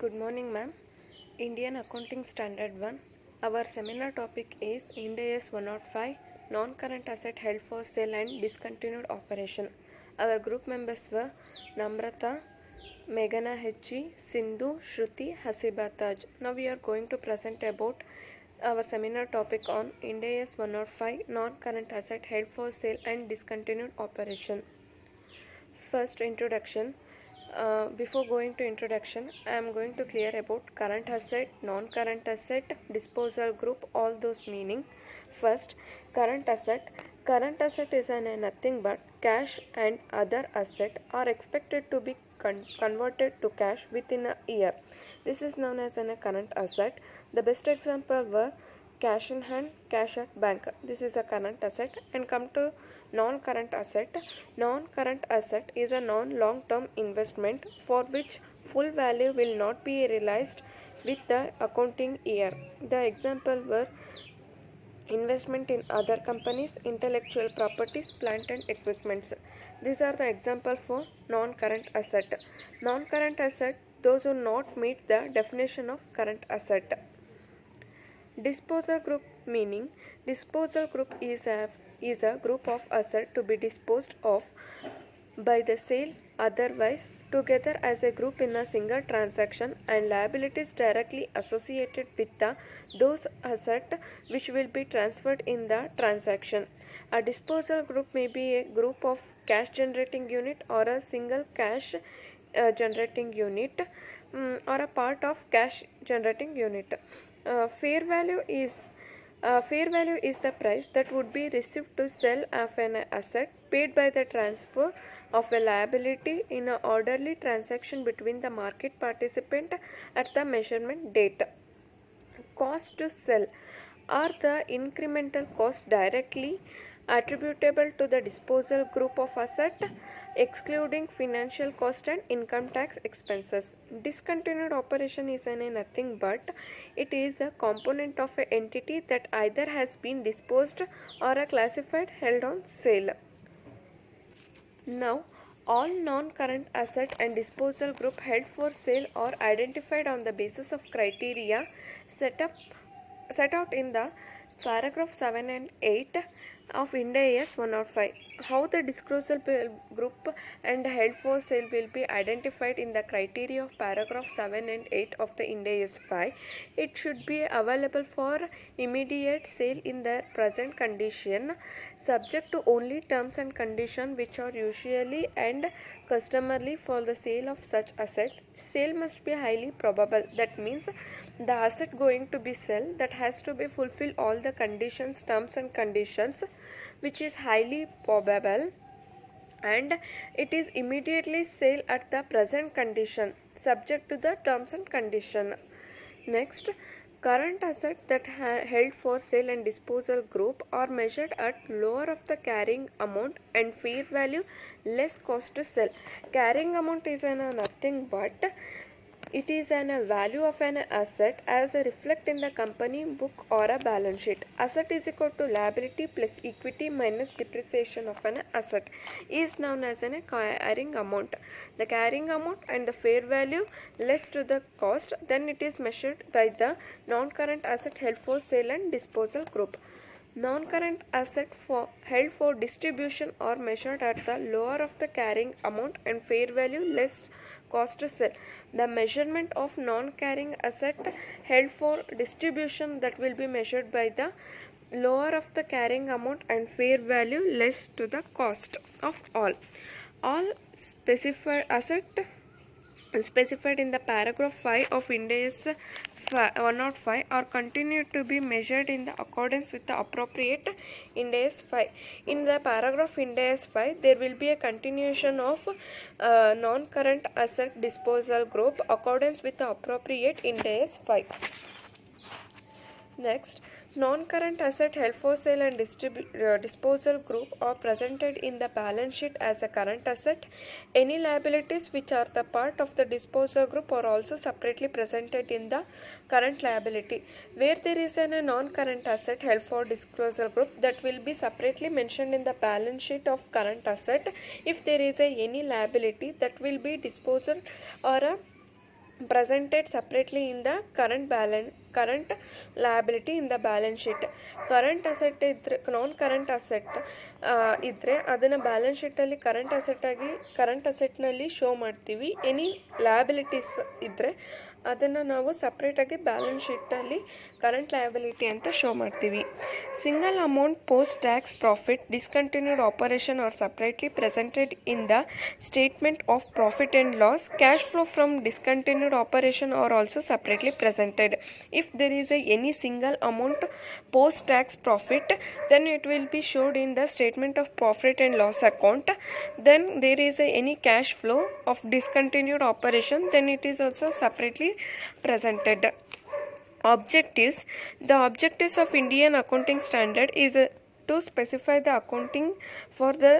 Good morning, ma'am. Indian Accounting Standard 1. Our seminar topic is Ind AS 105 Non-Current Asset Held for Sale and Discontinued Operation. Our group members were Namrata, Meghana H.G., Sindhu, Shruti, Hasiba Taj. Now we are going to present about our seminar topic on Ind AS 105 Non-Current Asset Held for Sale and Discontinued Operation. First, introduction. Before going to introduction, I am going to clear about current asset, non-current asset, disposal group, all those meaning. First, current asset. Current asset is nothing but cash and other asset are expected to be converted to cash within a year. This is known as a current asset. The best example were cash in hand, cash at bank. This is a current asset. And come to non-current asset. Non-current asset is a non-long-term investment for which full value will not be realized with the accounting year. The example were investment in other companies, intellectual properties, plant and equipments. These are the example for non-current asset. Non-current asset, those who not meet the definition of current asset. Disposal group meaning disposal group is a group of assets to be disposed of by the sale otherwise together as a group in a single transaction and liabilities directly associated with those assets which will be transferred in the transaction. A disposal group may be a group of cash generating unit or a single cash generating unit or a part of cash generating unit. Fair value is the price that would be received to sell of an asset paid by the transfer of a liability in an orderly transaction between the market participant at the measurement date. Cost to sell are the incremental cost directly attributable to the disposal group of asset, excluding financial cost and income tax expenses. Discontinued operation is nothing but it is a component of an entity that either has been disposed or a classified held on sale. Now, all non-current asset and disposal group held for sale are identified on the basis of criteria set out in the paragraph 7 and 8 of Ind AS 105. How the disposal group and held for sale will be identified in the criteria of paragraph 7 and 8 of the Ind AS 5. It should be available for immediate sale in their present condition, subject to only terms and conditions which are usually and customarily for the sale of such asset. Sale must be highly probable. That means the asset going to be sold that has to be fulfill all the conditions, terms and conditions which is highly probable, and it is immediately sale at the present condition subject to the terms and condition. Next, current assets that held for sale and disposal group are measured at lower of the carrying amount and fair value less cost to sell. Carrying amount is nothing but it is a value of an asset as reflect in the company book or a balance sheet. Asset is equal to liability plus equity minus depreciation of an asset is known as a carrying amount. The carrying amount and the fair value less to the cost, then it is measured by the non-current asset held for sale and disposal group. Non-current asset held for distribution are measured at the lower of the carrying amount and fair value less cost to sell. The measurement of non-carrying asset held for distribution that will be measured by the lower of the carrying amount and fair value less to the cost of all. All specified asset specified in the paragraph 5 of Ind AS 105 are continued to be measured in the accordance with the appropriate Ind AS 5. In the paragraph Ind AS 5, there will be a continuation of non-current asset disposal group accordance with the appropriate Ind AS 5. Next, non-current asset held for sale and disposal group are presented in the balance sheet as a current asset. Any liabilities which are the part of the disposal group are also separately presented in the current liability. Where there is a non-current asset held for disposal group, that will be separately mentioned in the balance sheet of current asset. If there is any liability that will be disposal or a presented separately in the current liability in the balance sheet. Current asset ಇದ್ದರೆ non current asset ಇದ್ದರೆ ಅದನ್ನು balance ಶೀಟಲ್ಲಿ current ಅಸೆಟ್ನಲ್ಲಿ show ಮಾಡ್ತೀವಿ. Any liabilities ಇದ್ದರೆ ಅದನ್ನು ನಾವು ಸಪ್ರೇಟಾಗಿ ಬ್ಯಾಲೆನ್ಸ್ ಶೀಟಲ್ಲಿ ಕರೆಂಟ್ ಲಯಬಿಲಿಟಿ ಅಂತ ಶೋ ಮಾಡ್ತೀವಿ. Single amount post tax profit discontinued operation are separately presented in the statement of profit and loss. Cash flow from discontinued operation are also separately presented. If there is any single amount post tax profit, then it will be showed in the statement of profit and loss account. Then there is any cash flow of discontinued operation, then it is also separately presented. Objectives. The objectives of Indian accounting standard is to specify the accounting for the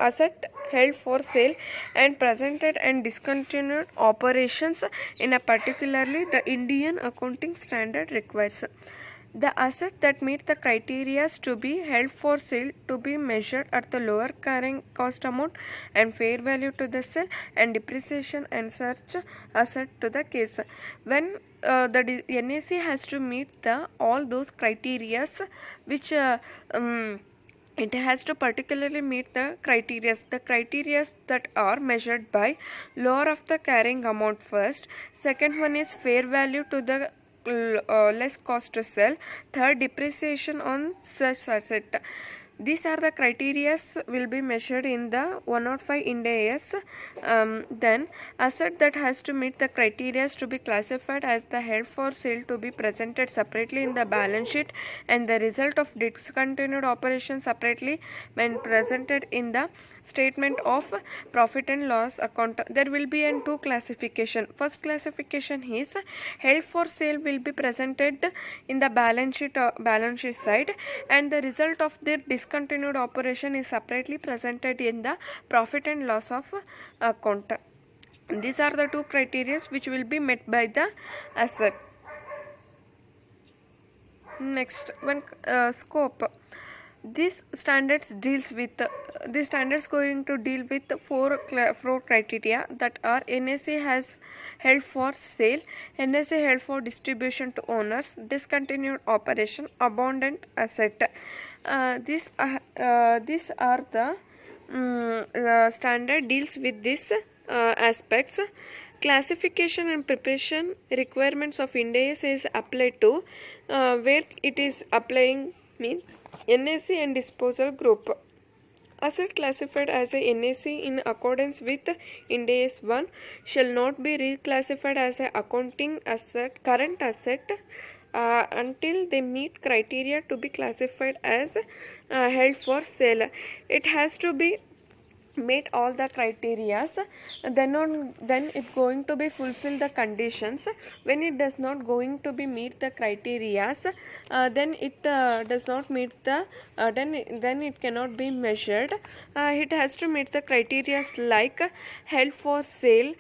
asset held for sale and presented and discontinued operations in a particularly the Indian accounting standard requires. The asset that meet the criteria to be held for sale to be measured at the lower carrying cost amount and fair value to the sale and depreciation and such asset to the case. When the NAC has to meet all those criteria which it has to particularly meet the criteria that are measured by lower of the carrying amount first. Second one is fair value to the less cost to sell. Third, depreciation on such asset. These are the criteria will be measured in the 105 Ind AS. Then asset that has to meet the criteria to be classified as the held for sale to be presented separately in the balance sheet and the result of discontinued operation separately when presented in the statement of profit and loss account. There will be in two classification. First classification is held for sale will be presented in the balance sheet side and the result of their discontinued operation is separately presented in the profit and loss of account. These are the two criteria which will be met by the asset. Next one, scope. These standards going to deal with four criteria that are NAC has held for sale, NAC held for distribution to owners, discontinued operation, abandoned asset. These are the standard deals with these aspects. Classification and preparation requirements of Ind AS is applied to where it is applying means NAC and disposal group. Asset classified as a NAC in accordance with Ind AS 1 shall not be reclassified as a accounting asset, current asset until they meet criteria to be classified as held for sale. It has to be meet all the criteria, then it going to be fulfill the conditions. When it does not going to be meet the criteria, then it does not meet the then it cannot be measured. It has to meet the criteria like held for sale,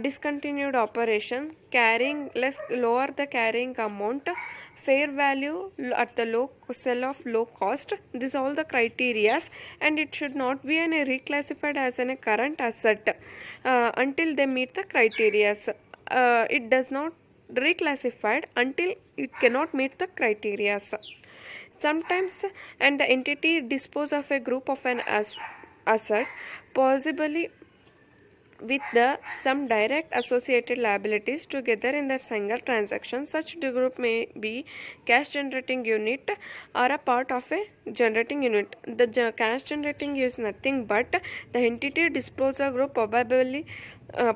discontinued operation, carrying lower the carrying amount, fair value at the sell of low cost. These all the criteria, and it should not be reclassified as a current asset until they meet the criteria. It does not reclassified until it cannot meet the criteria. Sometimes and the entity dispose of a group of an asset possibly with some direct associated liabilities together in the single transaction. Such group may be cash generating unit or a part of a generating unit. The cash generating is nothing but the entity disposal group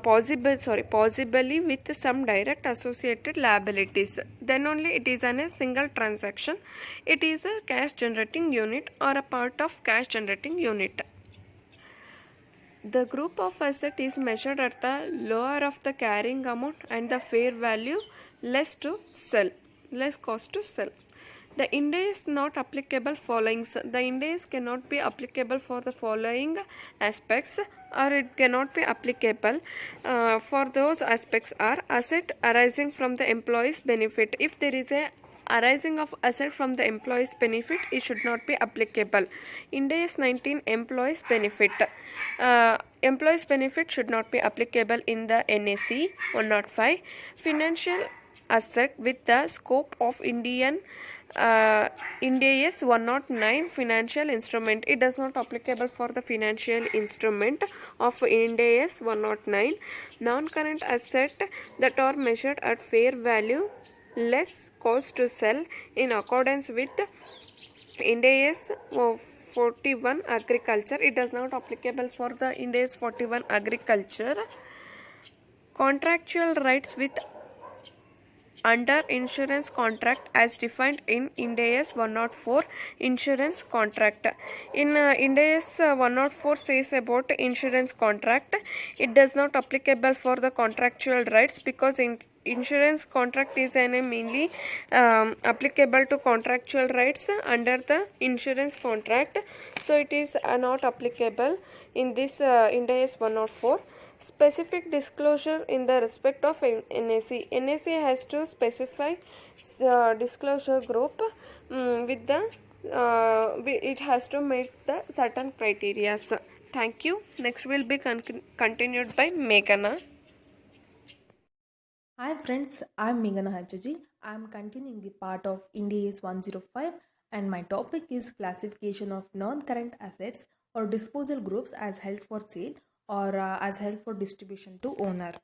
possibly with some direct associated liabilities. Then only it is a single transaction. It is a cash generating unit or a part of cash generating unit. The group of asset is measured at the lower of the carrying amount and the fair value less cost to sell. The Ind AS not applicable following. The Ind AS cannot be applicable for the following aspects, or it cannot be applicable for those aspects are asset arising from the employee's benefit. If there is a arising of asset from the employee's benefit, it should not be applicable. Ind AS 19 employees benefit. Employees benefit should not be applicable in the NAC 105. Financial asset with the scope of Ind AS 109 financial instrument. It does not applicable for the financial instrument of Ind AS 109. Non-current asset that are measured at fair value less cost to sell in accordance with Ind AS 41 agriculture. It does not applicable for the Ind AS 41 agriculture. Contractual rights with under insurance contract as defined in Ind AS 104 insurance contract. In Ind AS 104 says about insurance contract, it does not applicable for the contractual rights because in insurance contract is mainly applicable to contractual rights under the insurance contract, so it is not applicable in this Ind AS 104. Specific disclosure in the respect of NAC. NAC has to specify disclosure group with the it has to meet the certain criteria. Thank you. Next will be continued by Meghana. Hi friends, I'm Meghana Hachaji. I'm continuing the part of Ind AS 105 and my topic is classification of non-current assets or disposal groups as held for sale or as held for distribution to owner.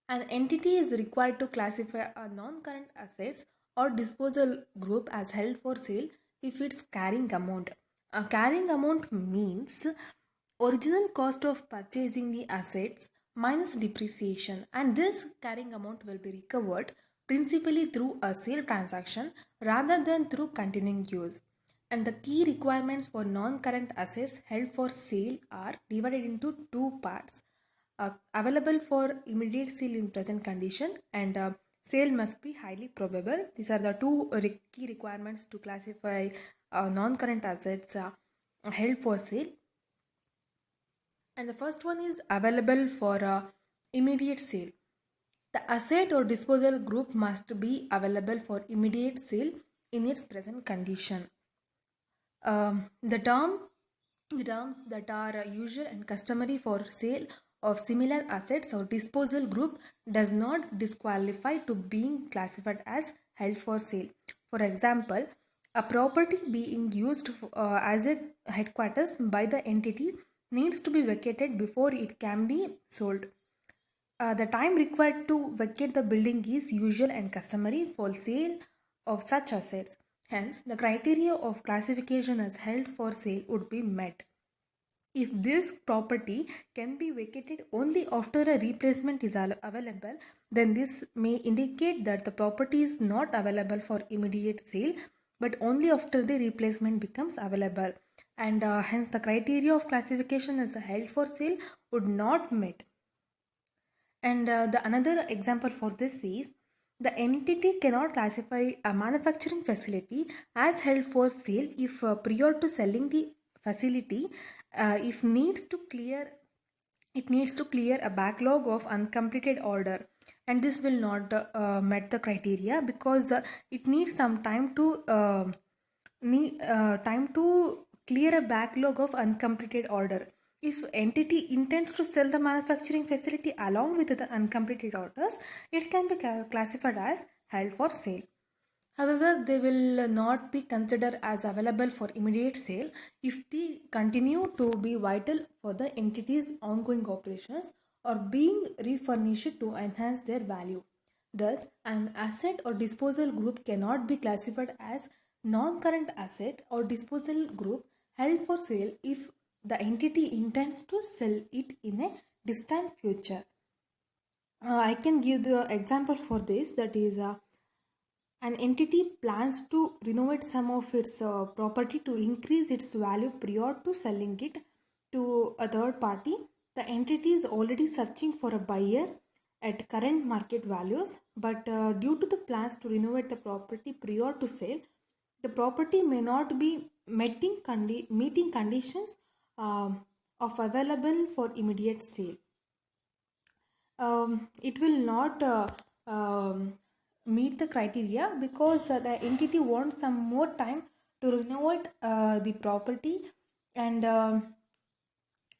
An entity is required to classify a non-current assets or disposal group as held for sale if its carrying amount. A carrying amount means original cost of purchasing the assets minus depreciation, and this carrying amount will be recovered principally through a sale transaction rather than through continuing use. And the key requirements for non-current assets held for sale are divided into two parts. Available for immediate sale in present condition and sale must be highly probable. These are the two key requirements to classify non-current assets held for sale. And the first one is available for immediate sale. The asset or disposal group must be available for immediate sale in its present condition. The terms that are usual and customary for sale of similar assets or disposal group does not disqualify to being classified as held for sale. For example, a property being used as a headquarters by the entity needs to be vacated before it can be sold. The time required to vacate the building is usual and customary for sale of such assets. Hence, the criteria of classification as held for sale would be met. If this property can be vacated only after a replacement is available, then this may indicate that the property is not available for immediate sale, but only after the replacement becomes available. And hence the criteria of classification as held for sale would not met. And the another example for this is the entity cannot classify a manufacturing facility as held for sale if prior to selling the facility, if it needs to clear a backlog of uncompleted order, and this will not met the criteria because it needs some time to clear a backlog of uncompleted order. If entity intends to sell the manufacturing facility along with the uncompleted orders, it can be classified as held for sale. However, they will not be considered as available for immediate sale if they continue to be vital for the entity's ongoing operations or being refurnished to enhance their value. Thus, an asset or disposal group cannot be classified as non-current asset or disposal group held for sale if the entity intends to sell it in a distant future. I can give the example for this, that is an entity plans to renovate some of its property to increase its value prior to selling it to a third party. The entity is already searching for a buyer at current market values, but due to the plans to renovate the property prior to sale, the property may not be meeting conditions of available for immediate sale. It will not meet the criteria because the entity wants some more time to renovate the property, and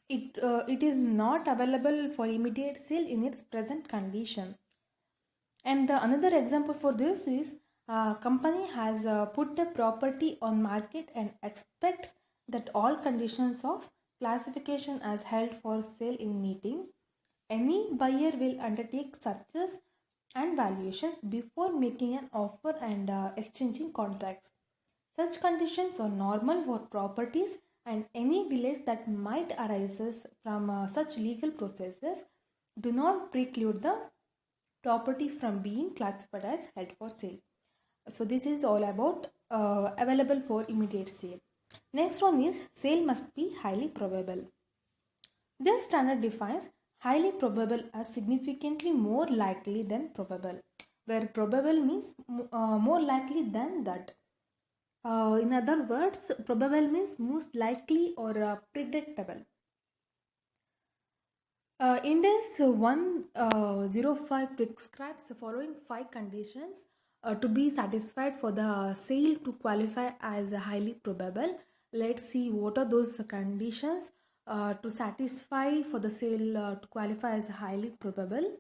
it is not available for immediate sale in its present condition. And the another example for this is company has put a property on market and expects that all conditions of classification as held for sale in meeting. Any buyer will undertake searches and valuations before making an offer and exchanging contracts. Such conditions are normal for properties, and any delays that might arise from such legal processes do not preclude the property from being classified as held for sale. So this is all about available for immediate sale. Next one is sale must be highly probable. This standard defines highly probable as significantly more likely than probable, where probable means more likely than that. In other words, probable means most likely or predictable. Index 105 prescribes the following 5 conditions to be satisfied for the sale to qualify as highly probable. Let's see what are those conditions to satisfy for the sale to qualify as highly probable.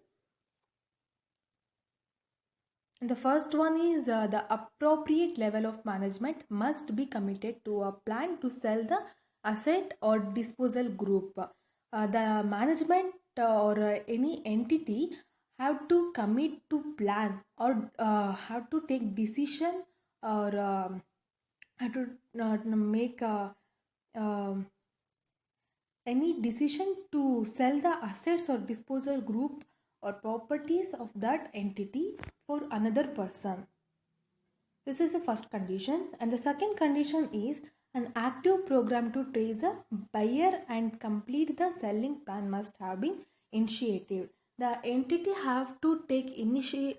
And the first one is the appropriate level of management must be committed to a plan to sell the asset or disposal group. The management or any entity have to commit to plan or have to take decision or have to make any decision to sell the assets or disposal group or properties of that entity for another person. This is the first condition. And the second condition is an active program to trace a buyer and complete the selling plan must have been initiated. The entity have to take initiation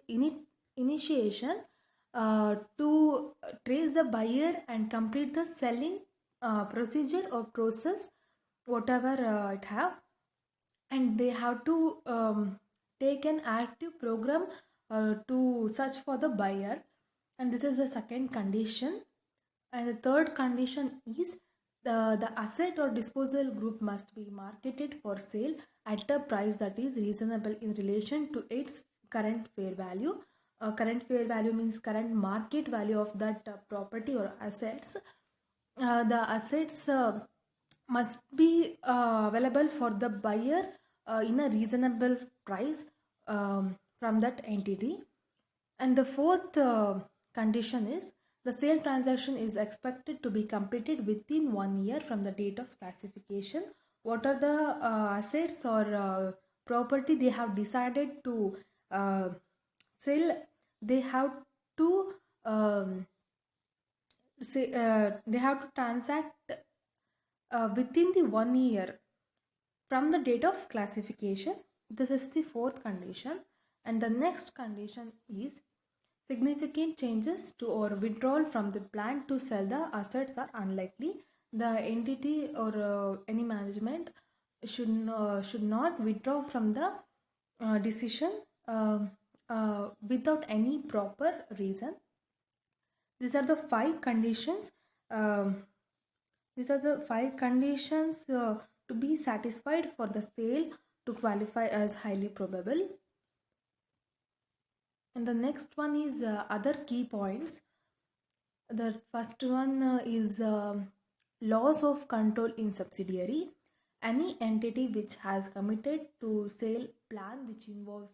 to trace the buyer and complete the selling procedure or process, whatever it have, and they have to take an active program to search for the buyer, and this is the second condition. And the third condition is the asset or disposal group must be marketed for sale at a price that is reasonable in relation to its current fair value. Current fair value means current market value of that property or assets. The assets must be available for the buyer in a reasonable price from that entity. And the fourth condition is the sale transaction is expected to be completed within 1 year from the date of classification. What are the assets or property they have decided to sell? They have to they have to transact within the 1 year from the date of classification. This is the fourth condition. And the next condition is significant changes to or withdrawal from the plan to sell the assets are unlikely. The entity or any management should not withdraw from the decision without any proper reason. These are the 5 conditions. These are the 5 conditions to be satisfied for the sale to qualify as highly probable. And the next one is other key points. The first one is loss of control in subsidiary. Any entity which has committed to sale plan which involves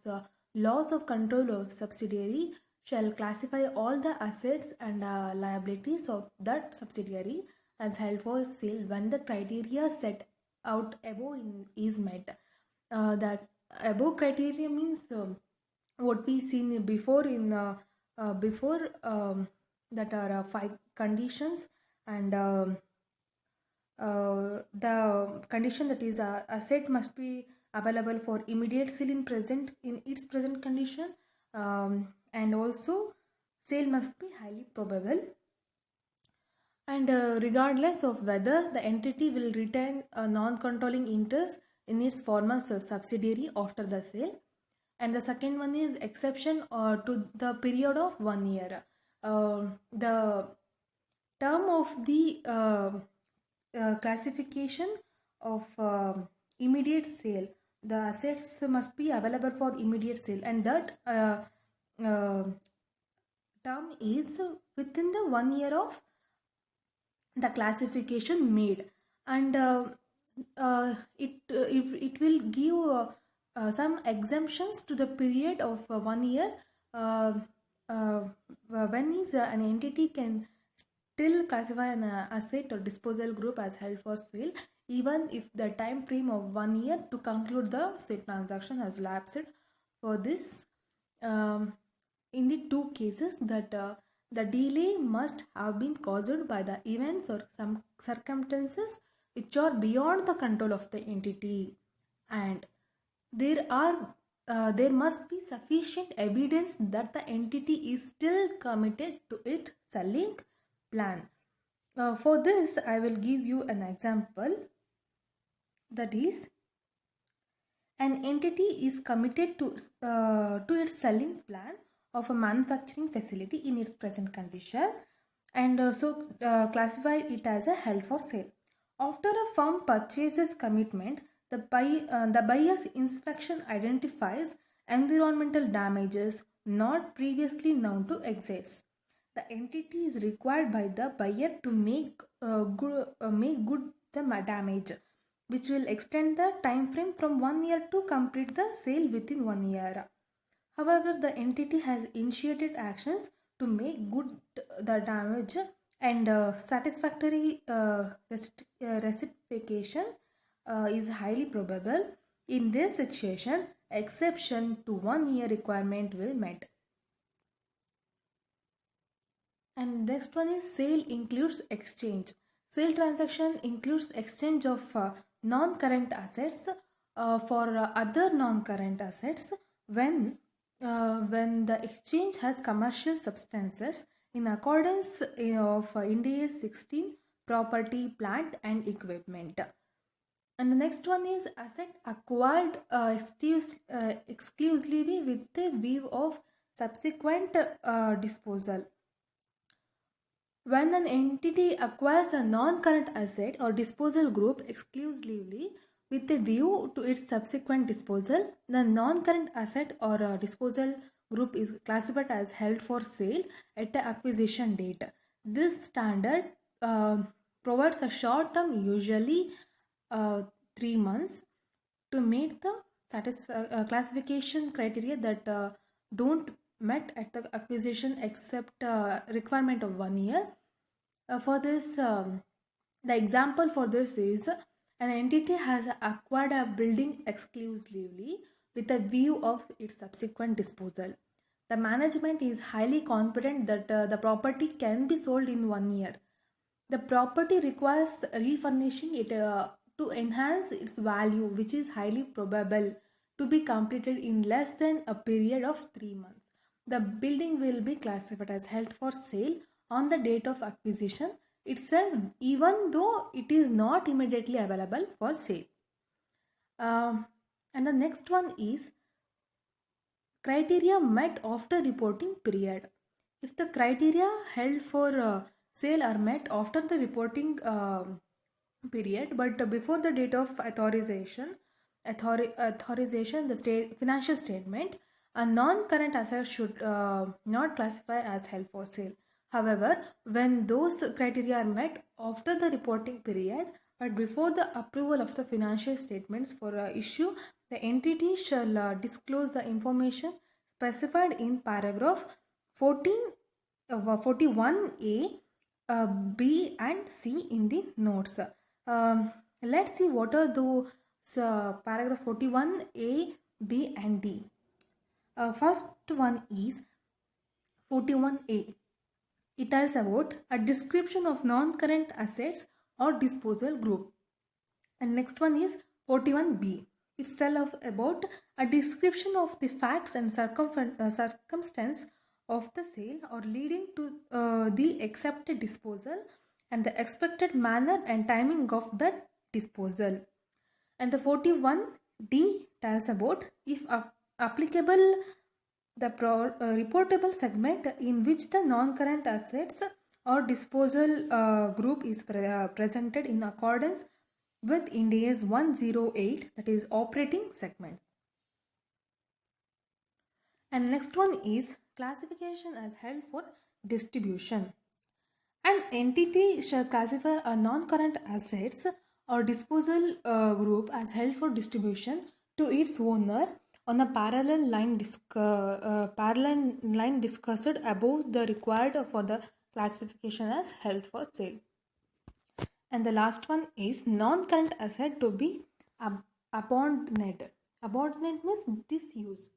loss of control of subsidiary shall classify all the assets and liabilities of that subsidiary as held for sale when the criteria set out above is met. The above criteria means what we seen before in before that are 5 conditions, and the condition that is asset must be available for immediate sale in its present condition, and also sale must be highly probable, and regardless of whether the entity will retain a non-controlling interest in its former subsidiary after the sale. And the second one is exception to the period of 1 year. The term of the classification of immediate sale, the assets must be available for immediate sale, and that uh, term is within the 1 year of the classification made. And it will give some exemptions to the period of 1 year, uh, uh, when is an entity can still classify an asset or disposal group as held for sale even if the time frame of 1 year to conclude the sale transaction has lapsed. For this, um, in the two cases that the delay must have been caused by the events or some circumstances which are beyond the control of the entity, and there must be sufficient evidence that the entity is still committed to its selling plan. For this, I will give you an example, that is, an entity is committed to its selling plan of a manufacturing facility in its present condition, and classify it as a held for sale. After a firm purchases commitment, the buyer's inspection identifies environmental damages not previously known to exist. The entity is required by the buyer to make good the damage, which will extend the time frame from 1 year to complete the sale within 1 year. However, the entity has initiated actions to make good the damage, and satisfactory reciprocation is highly probable. In this situation, exception to 1 year requirement will met. And next one is sale includes exchange. Sale transaction includes exchange of non-current assets for other non-current assets when the exchange has commercial substances in accordance of Ind AS 16 property, plant and equipment. And the next one is asset acquired exclusively with the view of subsequent disposal. When an entity acquires a non-current asset or disposal group exclusively with a view to its subsequent disposal, the non-current asset or disposal group is classified as held for sale at the acquisition date. This standard provides a short term, usually 3 months, to meet the classification criteria that don't met at the acquisition except requirement of 1 year. For this, the example for this is an entity has acquired a building exclusively with a view of its subsequent disposal. The management is highly confident that the property can be sold in 1 year. The property requires refurnishing it to enhance its value, which is highly probable to be completed in less than a period of 3 months. The building will be classified as held for sale on the date of acquisition itself, even though it is not immediately available for sale. And the next one is criteria met after reporting period. If the criteria held for sale are met after the reporting period, but before the date of authorization, the financial statement, a non-current asset should not classify as held for sale. However, when those criteria are met after the reporting period but before the approval of the financial statements for issue, the entity shall disclose the information specified in paragraph 41A, B and C in the notes. Let's see what are those paragraph 41A, B and D. First one is 41A. It tells about a description of non-current assets or disposal group. And next one is 41B. It tells about a description of the facts and circumstance of the sale or leading to the accepted disposal and the expected manner and timing of that disposal. And the 41D tells about if applicable the reportable segment in which the non-current assets or disposal group is presented in accordance with Ind AS 108, that is operating segments. And next one is classification as held for distribution. An entity shall classify a non-current assets or disposal group as held for distribution to its owner on a parallel line discussed above the required for the classification as held for sale. And the last one is non-current asset to be abandoned. Abandoned means disuse.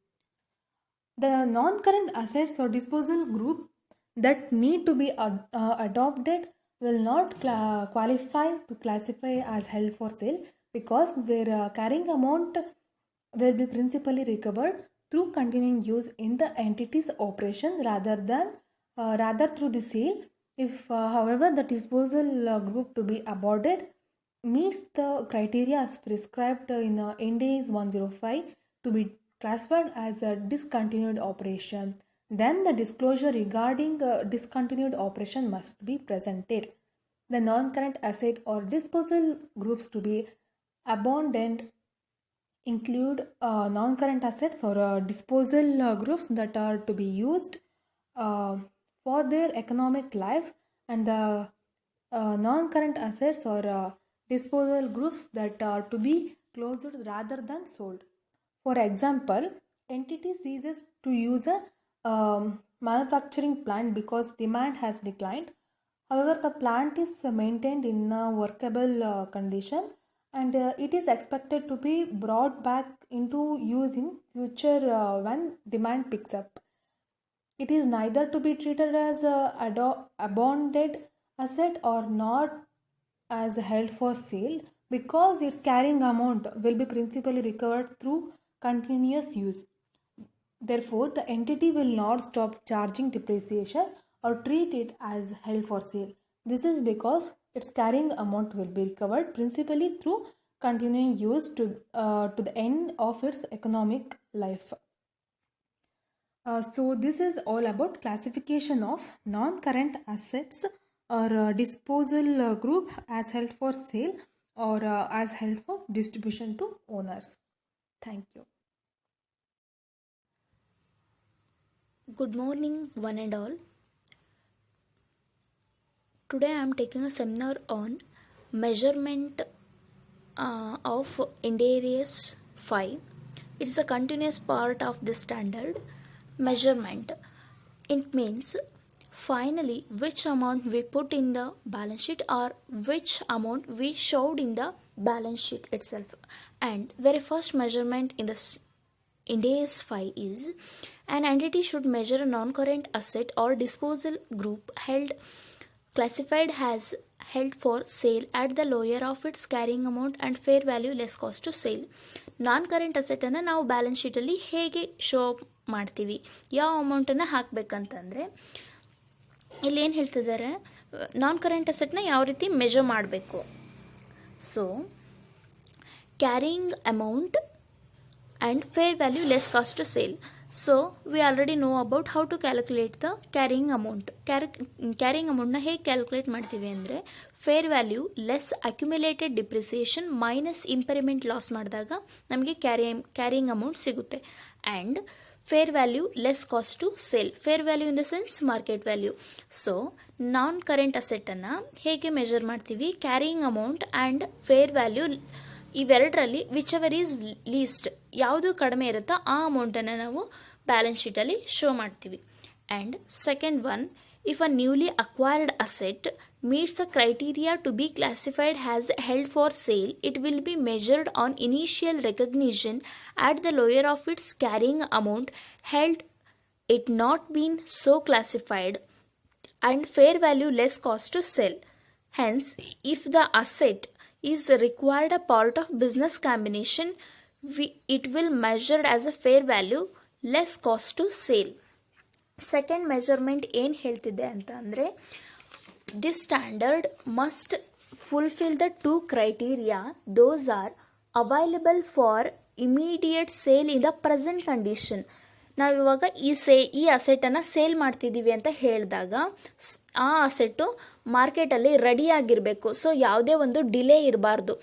The non-current assets or disposal group that need to be adopted will not qualify to classify as held for sale because their carrying amount will be principally recovered through continuing use in the entity's operation rather through the sale. If however the disposal group to be aborted meets the criteria as prescribed in Ind AS 105 to be classified as a discontinued operation, then the disclosure regarding discontinued operation must be presented. The non-current asset or disposal groups to be abandoned include non-current assets or disposal groups that are to be used for their economic life, and the non-current assets or disposal groups that are to be closed rather than sold. For example, entity ceases to use a manufacturing plant because demand has declined. However, the plant is maintained in a workable condition, and it is expected to be brought back into use in future when demand picks up. It is neither to be treated as a abandoned asset or not as held for sale because its carrying amount will be principally recovered through continuous use. Therefore, the entity will not stop charging depreciation or treat it as held for sale. This is because its carrying amount will be recovered principally through continuing use to the end of its economic life. So this is all about classification of non-current assets or disposal group as held for sale or as held for distribution to owners. Thank you. Good morning, one and all. Today I am taking a seminar on measurement of Ind AS 5. It is a continuous part of the standard. Measurement, it means finally which amount we put in the balance sheet or which amount we showed in the balance sheet itself. And very first measurement in the Ind AS 5 is an entity should measure a non-current asset or disposal group classified as held for sale at the lower of its carrying amount and fair value less cost to sale. ನಾನ್-ಕರೆಂಟ್ ಅಸೆಟನ್ನು ನಾವು balance ಶೀಟಲ್ಲಿ ಹೇಗೆ show ಮಾಡ್ತೀವಿ, ಯಾವ ಅಮೌಂಟನ್ನು ಹಾಕಬೇಕಂತಂದರೆ ಇಲ್ಲಿ ಏನು ಹೇಳ್ತಿದ್ದಾರೆ, ನಾನ್ current ಅಸೆಟ್ನ ಯಾವ ರೀತಿ ಮೆಜರ್ ಮಾಡಬೇಕು. So carrying amount and fair value less cost to sale. So we already know about how to calculate the carrying amount. Carrying amount na ಹೇಗೆ ಕ್ಯಾಲ್ಕುಲೇಟ್ ಮಾಡ್ತೀವಿ ಅಂದರೆ fair value less accumulated depreciation minus impairment loss ಮಾಡಿದಾಗ ನಮಗೆ carrying amount ಸಿಗುತ್ತೆ. And fair value less cost to sale, fair value in the sense market value. So non current ಅಸೆಟನ್ನು ಹೇಗೆ measure ಮಾಡ್ತೀವಿ, carrying amount and fair value ಇವೆರಡರಲ್ಲಿ whichever is least, ಯಾವುದು ಕಡಿಮೆ ಇರುತ್ತೋ ಆ ಅಮೌಂಟನ್ನು ನಾವು ಬ್ಯಾಲೆನ್ಸ್ ಶೀಟಲ್ಲಿ ಶೋ ಮಾಡ್ತೀವಿ. And second one, if a newly acquired asset meets the criteria to be classified as held for sale, it will be measured on initial recognition at the lower of its carrying amount held it not been so classified and fair value less cost to sell. Hence, if the asset is required a part of business combination, it will measured as a fair value less cost to sale. Second measurement ಏನು ಹೇಳ್ತಿದೆ ಅಂತ ಅಂದರೆ, this standard must fulfill the two criteria. Those are available for immediate sale in the present condition. ನಾವಿವಾಗ ಈ ಅಸೆಟನ್ನು sale ಮಾಡ್ತಿದ್ದೀವಿ ಅಂತ ಹೇಳಿದಾಗ ಆ ಅಸೆಟ್ಟು ಮಾರ್ಕೆಟಲ್ಲಿ ರೆಡಿಯಾಗಿರಬೇಕು. ಸೊ ಯಾವುದೇ ಒಂದು ಡಿಲೇ ಇರಬಾರ್ದು.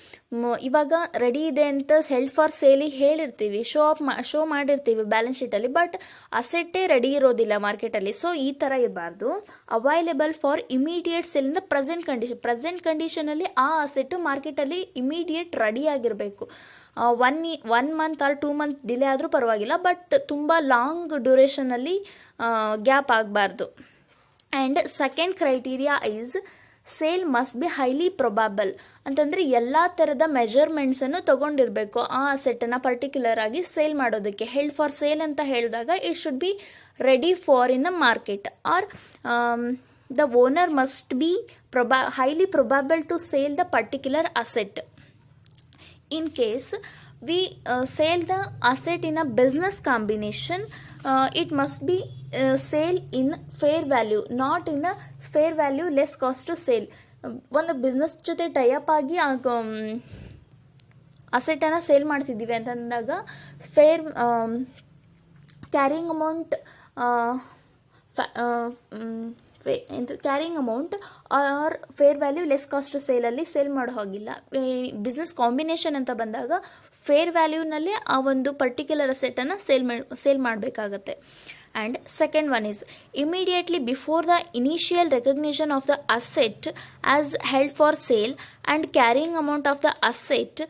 ಇವಾಗ ರೆಡಿ ಇದೆ ಅಂತ ಹೆಲ್ಡ್ ಫಾರ್ ಸೇಲಿಗೆ ಹೇಳಿರ್ತೀವಿ, ಶೋ ಮಾಡಿರ್ತೀವಿ ಬ್ಯಾಲೆನ್ಸ್ ಶೀಟಲ್ಲಿ, ಬಟ್ ಅಸೆಟ್ಟೇ ರೆಡಿ ಇರೋದಿಲ್ಲ ಮಾರ್ಕೆಟಲ್ಲಿ. ಸೊ ಈ ಥರ ಇರಬಾರ್ದು. Available for immediate sale in the present ಕಂಡೀಷನಲ್ಲಿ ಆ ಅಸೆಟ್ಟು ಮಾರ್ಕೆಟಲ್ಲಿ ಇಮಿಡಿಯೇಟ್ ರೆಡಿಯಾಗಿರಬೇಕು. 1 ಮಂತ್ ಆರ್ 2 ಮಂತ್ ಡಿಲೇ ಆದರೂ ಪರವಾಗಿಲ್ಲ, ಬಟ್ ತುಂಬ ಲಾಂಗ್ ಡ್ಯೂರೇಷನಲ್ಲಿ ಗ್ಯಾಪ್ ಆಗಬಾರ್ದು. And second criteria is sale must be highly probable. ಅಂತಂದರೆ ಎಲ್ಲ ಥರದ ಮೆಜರ್ಮೆಂಟ್ಸನ್ನು ತೊಗೊಂಡಿರಬೇಕು ಆ ಅಸೆಟನ್ನು ಪರ್ಟಿಕ್ಯುಲರ್ ಆಗಿ ಸೇಲ್ ಮಾಡೋದಕ್ಕೆ. ಹೆಲ್ಡ್ ಫಾರ್ ಸೇಲ್ ಅಂತ ಹೇಳಿದಾಗ it should be ready for in the market, or the owner must be highly probable to sale the particular asset. In case we sell the asset in a business combination, it must be sale in fair value, not in a fair value less cost to sale. ಒಂದು business ಜೊತೆ tie up ಆಗಿ ಅಸೆಟನ್ನು sale ಮಾಡ್ತಿದ್ದೀವಿ ಅಂತಂದಾಗ carrying amount or fair value less cost ಸೇಲಲ್ಲಿ sale ಮಾಡೋ ಹಾಗಿಲ್ಲ. Business combination ಅಂತ ಬಂದಾಗ ಫೇರ್ ವ್ಯಾಲ್ಯೂನಲ್ಲಿ ಆ ಒಂದು ಪರ್ಟಿಕ್ಯುಲರ್ ಅಸೆಟನ್ನು ಸೇಲ್ ಮಾಡಬೇಕಾಗತ್ತೆ. And second one is immediately before the initial recognition of the asset as held for sale and carrying amount of the asset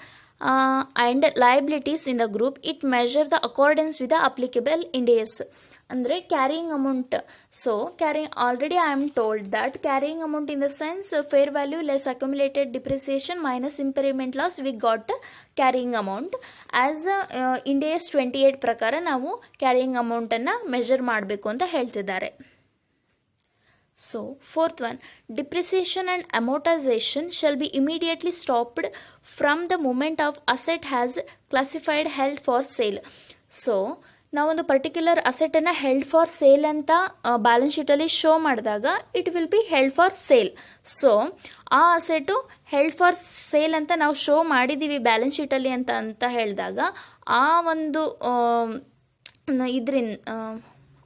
and liabilities in the group, it measure the accordance with the applicable Ind AS. ಅಂದರೆ carrying amount. So already I am told that carrying amount in the sense fair value less accumulated depreciation minus impairment loss we got carrying amount. As India's 28 ಪ್ರಕಾರ ನಾವು carrying ಅಮೌಂಟನ್ನು measure ಮಾಡಬೇಕು ಅಂತ ಹೇಳ್ತಿದ್ದಾರೆ. So, fourth one, depreciation and amortization shall be immediately stopped from the moment of asset has classified held for sale. So, ನಾವೊಂದು particular ಅಸೆಟನ್ನು held for sale ಅಂತ balance ಶೀಟಲ್ಲಿ ಶೋ ಮಾಡಿದಾಗ it will be held for sale. So ಆ ಅಸೆಟು held for sale ಅಂತ ನಾವು show ಮಾಡಿದ್ದೀವಿ balance ಶೀಟಲ್ಲಿ ಅಂತ ಹೇಳಿದಾಗ ಆ ಒಂದು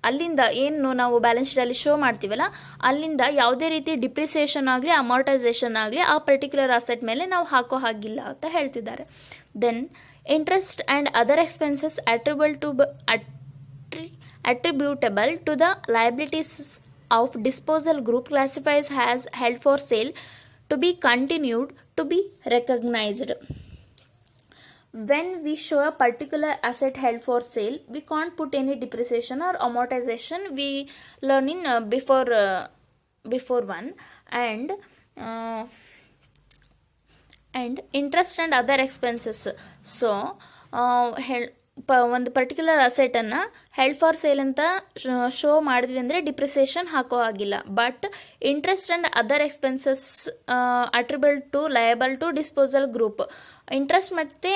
ಅಲ್ಲಿಂದ ಏನು ನಾವು ಬ್ಯಾಲೆನ್ಸ್ ಶೀಟಲ್ಲಿ ಶೋ ಮಾಡ್ತೀವಲ್ಲ ಅಲ್ಲಿಂದ ಯಾವುದೇ ರೀತಿ ಡಿಪ್ರಿಸಿಯೇಷನ್ ಆಗಲಿ ಅಮಾರ್ಟೈಸೇಷನ್ ಆಗಲಿ ಆ ಪರ್ಟಿಕ್ಯುಲರ್ ಅಸೆಟ್ ಮೇಲೆ ನಾವು ಹಾಕೋ ಹಾಗಿಲ್ಲ ಅಂತ ಹೇಳ್ತಿದ್ದಾರೆ. Then interest and other expenses attributable to the liabilities of disposal group classifies as held for sale to be continued to be recognized. When we show a particular asset held for sale, we can't put any depreciation or amortization. We learn in before one. And interest and other expenses. So ಒಂದು particular ಅಸೆಟನ್ನು held for sale ಅಂತ show ಮಾಡಿದ್ವಿ ಅಂದರೆ depreciation ಹಾಕೋ ಆಗಿಲ್ಲ. But interest and other expenses attribute to liable to disposal group. Interest ಮತ್ತು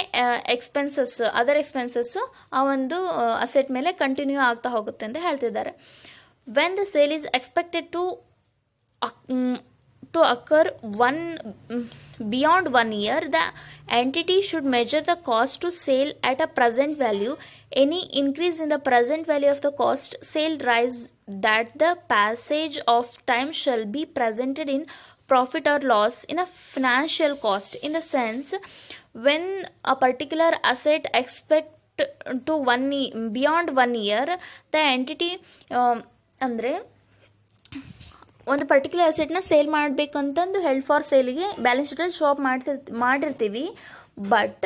other expenses ಆ ಒಂದು ಅಸೆಟ್ ಮೇಲೆ ಕಂಟಿನ್ಯೂ ಆಗ್ತಾ ಹೋಗುತ್ತೆ ಅಂತ ಹೇಳ್ತಿದ್ದಾರೆ. When the sale is expected to occur beyond 1 year, the entity should measure the cost to sale at a present value. Any increase in the present value of the cost sale rise that the passage of time shall be presented in profit or loss in a financial cost. In the sense, when a particular asset expect to beyond 1 year, the entity ಅಂದರೆ ಒಂದು particular ಅಸೆಟ್ನ sale ಮಾಡಬೇಕಂತಂದು held for ಸೇಲಿಗೆ balance ಶೀಟಲ್ಲಿ show ಮಾಡಿರ್ತೀವಿ. But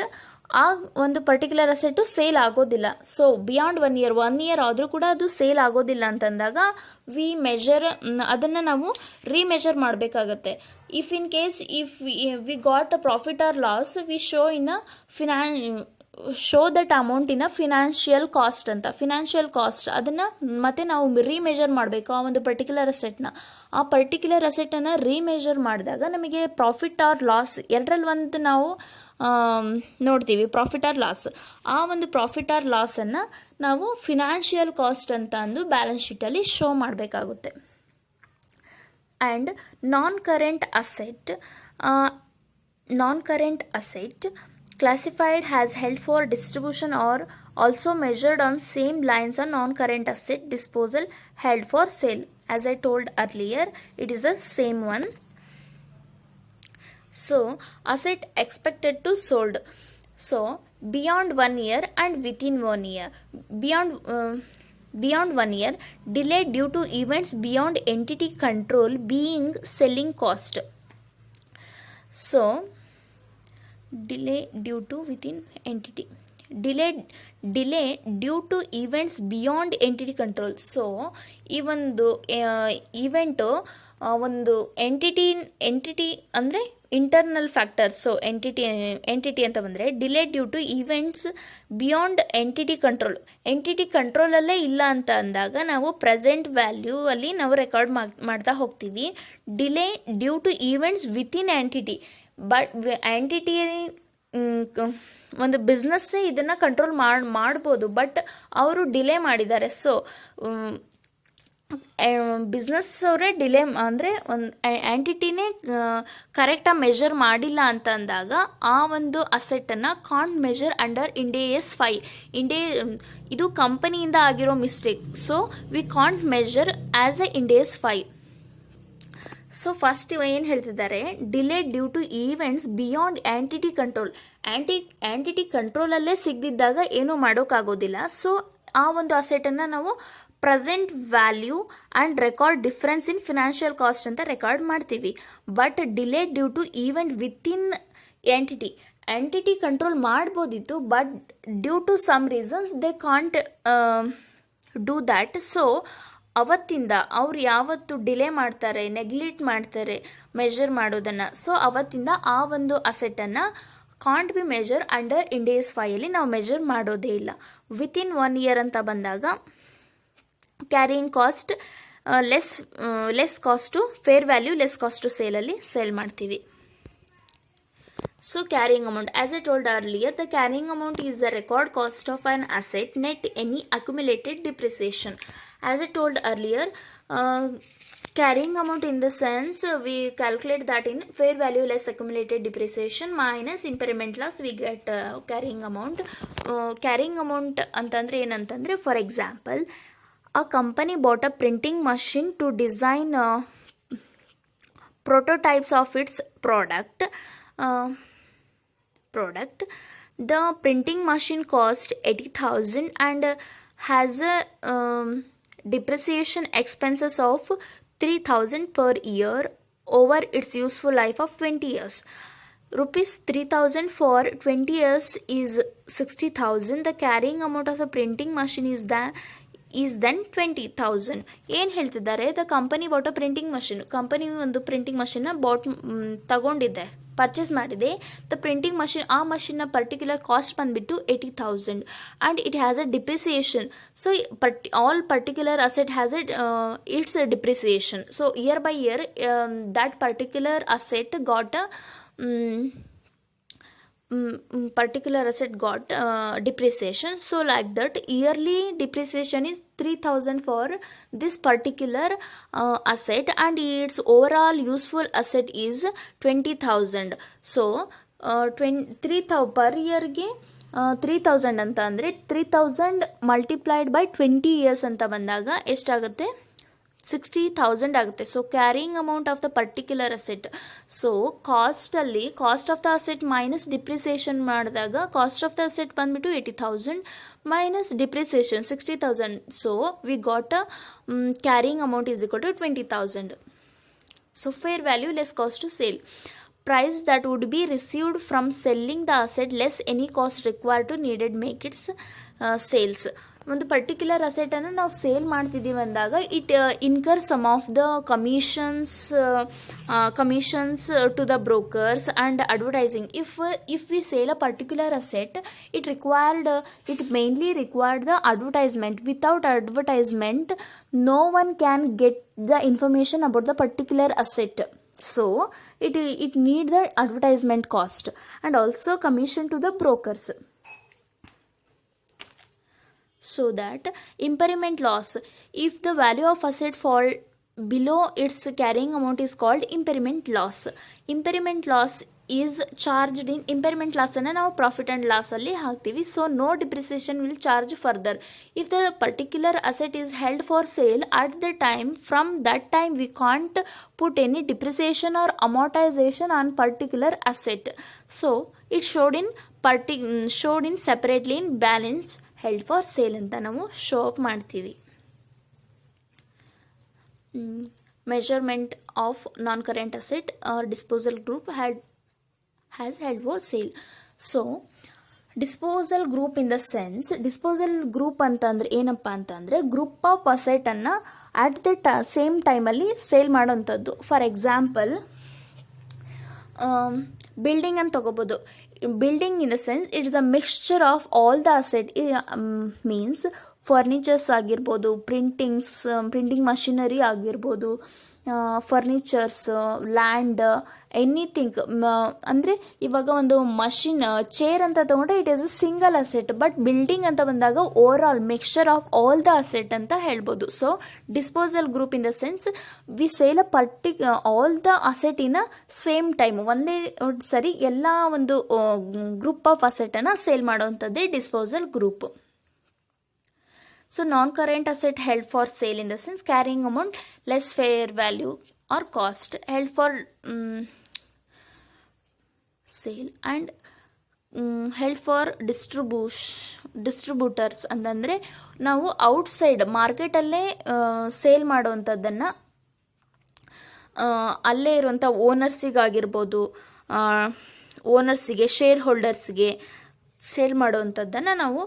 ಆ ಒಂದು particular ಅಸೆಟ್ಟು ಸೇಲ್ ಆಗೋದಿಲ್ಲ. ಸೊ ಬಿಯಾಂಡ್ 1 ಇಯರ್ ಆದರೂ ಕೂಡ ಅದು ಸೇಲ್ ಆಗೋದಿಲ್ಲ ಅಂತಂದಾಗ ಅದನ್ನು ನಾವು ರೀಮೆಜರ್ ಮಾಡಬೇಕಾಗತ್ತೆ. If in case we got a profit or loss, we show that amount in a financial cost ಅಂತ. ಫಿನಾನ್ಷಿಯಲ್ ಕಾಸ್ಟ್ ಅದನ್ನು ಮತ್ತೆ ನಾವು ರೀಮೆಜರ್ ಮಾಡಬೇಕು ಆ ಒಂದು ಪರ್ಟಿಕ್ಯುಲರ್ ಅಸೆಟ್ನ. ಆ ಪರ್ಟಿಕ್ಯುಲರ್ ಅಸೆಟನ್ನು ರೀಮೆಜರ್ ಮಾಡಿದಾಗ ನಮಗೆ ಪ್ರಾಫಿಟ್ ಆರ್ ಲಾಸ್ ಎರಡರಲ್ಲಿ ಒಂದು ನಾವು ನೋಡ್ತೀವಿ, ಪ್ರಾಫಿಟ್ ಆರ್ ಲಾಸ್. ಆ ಒಂದು ಪ್ರಾಫಿಟ್ ಆರ್ ಲಾಸನ್ನು ನಾವು ಫಿನಾನ್ಷಿಯಲ್ ಕಾಸ್ಟ್ ಅಂತ ಅಂದು ಬ್ಯಾಲೆನ್ಸ್ ಶೀಟಲ್ಲಿ ಶೋ ಮಾಡಬೇಕಾಗುತ್ತೆ. And non-current asset classified as held for distribution or also measured on same lines on non-current asset disposal held for sale. As I told earlier, it is the same one. So asset expected to sold, so beyond 1 year and within 1 year. Beyond 1 year, delay due to events beyond entity control being selling cost. So delay due to within entity, delay due to events beyond entity control. So ಈ ಒಂದು event ಒಂದು entity ಅಂದರೆ internal factor. So entity ಅಂತ ಬಂದರೆ delay due to events beyond entity ಕಂಟ್ರೋಲಲ್ಲೇ ಇಲ್ಲ ಅಂತ ಅಂದಾಗ ನಾವು ಪ್ರೆಸೆಂಟ್ ವ್ಯಾಲ್ಯೂ ಅಲ್ಲಿ ನಾವು ರೆಕಾರ್ಡ್ ಮಾಡ್ತಾ ಹೋಗ್ತೀವಿ. Delay due to events within entity, but entity ಒಂದು ಬಿಸ್ನೆಸ್ಸೇ ಇದನ್ನು ಕಂಟ್ರೋಲ್ ಮಾಡ್ಬೋದು, ಬಟ್ ಅವರು ಡಿಲೇ ಮಾಡಿದ್ದಾರೆ. ಸೊ ಬಿಸ್ನೆಸ್ ಅವರೇ ಡಿಲೇ ಅಂದರೆ ಒಂದು ಆ್ಯಂಟಿಟಿನೇ ಕರೆಕ್ಟಾಗಿ ಮೆಷರ್ ಮಾಡಿಲ್ಲ ಅಂತ ಅಂದಾಗ ಆ ಒಂದು ಅಸೆಟ್ಟನ್ನು ಕಾಂಟ್ ಮೆಷರ್ ಅಂಡರ್ ಇಂಡಿಯಾಸ್ 5. ಇದು ಕಂಪನಿಯಿಂದ ಆಗಿರೋ mistake. So we can't measure as a Ind AS 5. So first ಏನು ಹೇಳ್ತಿದ್ದಾರೆ, delay due to events beyond entity control. Entity ಕಂಟ್ರೋಲಲ್ಲೇ ಸಿಗದಿದ್ದಾಗ ಏನೂ ಮಾಡೋಕ್ಕಾಗೋದಿಲ್ಲ. ಸೊ ಆ ಒಂದು ಅಸೆಟನ್ನು ನಾವು present value and record difference in financial cost ಅಂತ ರೆಕಾರ್ಡ್ ಮಾಡ್ತೀವಿ. But delay due to event within entity control ಮಾಡ್ಬೋದಿತ್ತು, but due to some reasons they can't do that. So ಅವತ್ತಿಂದ ಅವ್ರು ಯಾವತ್ತು ಡಿಲೇ ಮಾಡ್ತಾರೆ, ನೆಗ್ಲೆಕ್ಟ್ ಮಾಡ್ತಾರೆ ಮೆಷರ್ ಮಾಡೋದನ್ನು, ಸೊ ಅವತ್ತಿಂದ ಆ ಒಂದು ಅಸೆಟನ್ನು can't be measure under Ind AS 5 ನಾವು ಮೆಷರ್ ಮಾಡೋದೇ ಇಲ್ಲ. ವಿತಿನ್ 1 ಇಯರ್ ಅಂತ ಬಂದಾಗ carrying cost less cost to fair value less cost to ಸೇಲಲ್ಲಿ ಸೇಲ್ ಮಾಡ್ತೀವಿ. So carrying amount, as I told earlier, the carrying amount is the record cost of an asset net any accumulated depreciation. As I told earlier, carrying amount in the sense we calculate that in fair value less accumulated depreciation minus impairment loss we get carrying amount. Carrying amount ಅಂತಂದ್ರೆ ಏನಂತಂದ್ರೆ, for example, a company bought a printing machine to design prototypes of its product. The printing machine cost 80,000 and has a depreciation expenses of 3,000 per year over its useful life of 20 years. Rupees 3,000 for 20 years is 60,000. The carrying amount of the printing machine is then 20,000. ಏನು ಹೇಳ್ತಿದ್ದಾರೆ, the company bought a printing machine. Company ಒಂದು printing ಮಷಿನ್ನ ತಗೊಂಡಿದೆ, purchase ಮಾಡಿದೆ. The printing machine, ಆ ಮಷಿನ್ನ particular cost ಬಂದುಬಿಟ್ಟು 80,000 and it has a depreciation. So all particular asset has its depreciation. So here by year that particular asset got depreciation. So like that yearly depreciation is 3,000 for this particular asset and its overall useful asset is 20,000. So 3,000 per year ಗೆ 3,000 ಅಂತ ಅಂದರೆ 3,000 multiplied by 20 years ಅಂತ ಬಂದಾಗ ಎಷ್ಟಾಗುತ್ತೆ, 60,000 ಆಗುತ್ತೆ. So carrying amount of the particular asset. So ಕಾಸ್ಟಲ್ಲಿ cost of the asset minus depreciation ಮಾಡಿದಾಗ cost of the asset ಬಂದುಬಿಟ್ಟು 80,000 minus depreciation 60,000. So we got a carrying amount is equal to 20,000. ಸೊ fair value less cost to sale. Price that would be received from selling the asset less any cost required to needed make its sales. ಒಂದು particular ಅಸೆಟನ್ನು ನಾವು sale ಮಾಡ್ತಿದ್ದೀವಿ ಅಂದಾಗ it incur some of the commissions to the brokers and advertising. If we sale a particular asset it mainly required the advertisement. Without advertisement no one can get the information about the particular asset. So it need the advertisement cost and also commission to the brokers. So that impairment loss, if the value of asset fall below its carrying amount is called impairment loss. Impairment loss is charged in impairment ಲಾಸನ್ನು ನಾವು profit and ಲಾಸಲ್ಲಿ ಹಾಕ್ತೀವಿ. So no depreciation will charge further if the particular asset is held for sale at the time. From that time we can't put any depreciation or amortization on particular asset. So it showed in separately in balance held for sale ಅಂತ ನಾವು show up ಮಾಡ್ತೀವಿ. Measurement of non-current asset or disposal group has held for sale. So disposal group in the sense, disposal group ಅಂತಂದರೆ ಏನಪ್ಪ ಅಂತಂದರೆ group of ಅಸೆಟನ್ನು at the same ಟೈಮಲ್ಲಿ sale ಮಾಡೋವಂಥದ್ದು. For example building ಅಂತ ತೊಗೋಬೋದು. Building in the sense it's a mixture of all the asset means furnitures ಆಗಿರ್ಬೋದು, printing machinery ಆಗಿರ್ಬೋದು, ಫರ್ನಿಚರ್ಸ್, ಲ್ಯಾಂಡ್, ಎನಿಥಿಂಗ್. ಅಂದರೆ ಇವಾಗ ಒಂದು ಚೇರ್ ಅಂತ ತೊಗೊಂಡ್ರೆ it is a single asset, but building ಅಂತ ಬಂದಾಗ overall mixture of all the asset ಅಂತ ಹೇಳ್ಬೋದು. So disposal group in the sense we sale all the asset in a same time, ಒಂದೇ ಸರಿ ಎಲ್ಲ ಒಂದು ಗ್ರೂಪ್ ಆಫ್ ಅಸೆಟನ್ನು sale ಮಾಡೋವಂಥದ್ದೇ disposal group. So non-current asset held for sale in the sense carrying amount less fair value or cost held for sale and held for distributors ಅಂತಂದರೆ ನಾವು outside ಮಾರ್ಕೆಟಲ್ಲೇ sale ಮಾಡೋವಂಥದ್ದನ್ನು ಅಲ್ಲೇ ಇರುವಂಥ ಓನರ್ಸಿಗೆ ಶೇರ್ ಹೋಲ್ಡರ್ಸ್ಗೆ ಸೇಲ್ ಮಾಡೋವಂಥದ್ದನ್ನು ನಾವು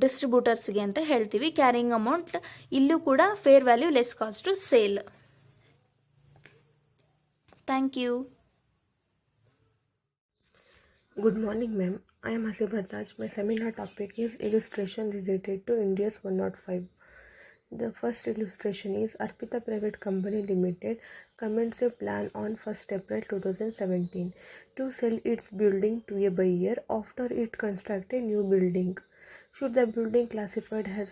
ಡಿಸ್ಟ್ರಿಬ್ಯೂಟರ್ಸ್ಗೆ ಅಂತ ಹೇಳ್ತೀವಿ. Carrying amount ಇಲ್ಲೂ ಕೂಡ fair value less cost to sale. Thank you. Good morning, ma'am. I am Hasib Bhattach. My seminar topic is illustration related to India's 105. The first illustration is Arpita Private Company Limited commenced a plan on 1st April 2017 to sell its building to a buyer after it constructed a new building. Should the building classified as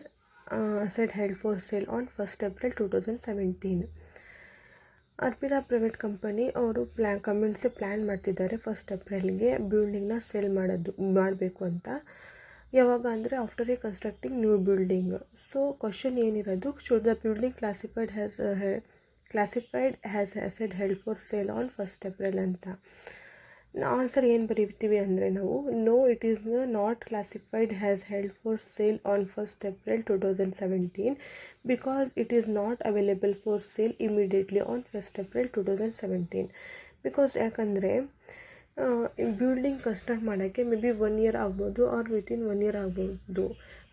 asset held for sale on 1st April 2017? Arpita private company ಅವರು plan ಮಾಡ್ತಿದ್ದಾರೆ 1st ಏಪ್ರಿಲ್ಗೆ ಬಿಲ್ಡಿಂಗ್ನ sale ಮಾಡಬೇಕು ಅಂತ. ಯಾವಾಗ ಅಂದರೆ after constructing new building. So question ಏನಿರೋದು, should the building classified has asset held for sale on 1st April ಅಂತ. ಆನ್ಸರ್ ಏನು ಬರೀತೀವಿ ಅಂದರೆ ನಾವು no it is not classified has held for sale on 1st April 2017 because it is not available for sale immediately on 1st April 2017. Because ಯಾಕಂದರೆ building construct ಮಾಡೋಕ್ಕೆ may be 1 year ಆಗ್ಬೋದು R within 1 year ಆಗ್ಬೋದು.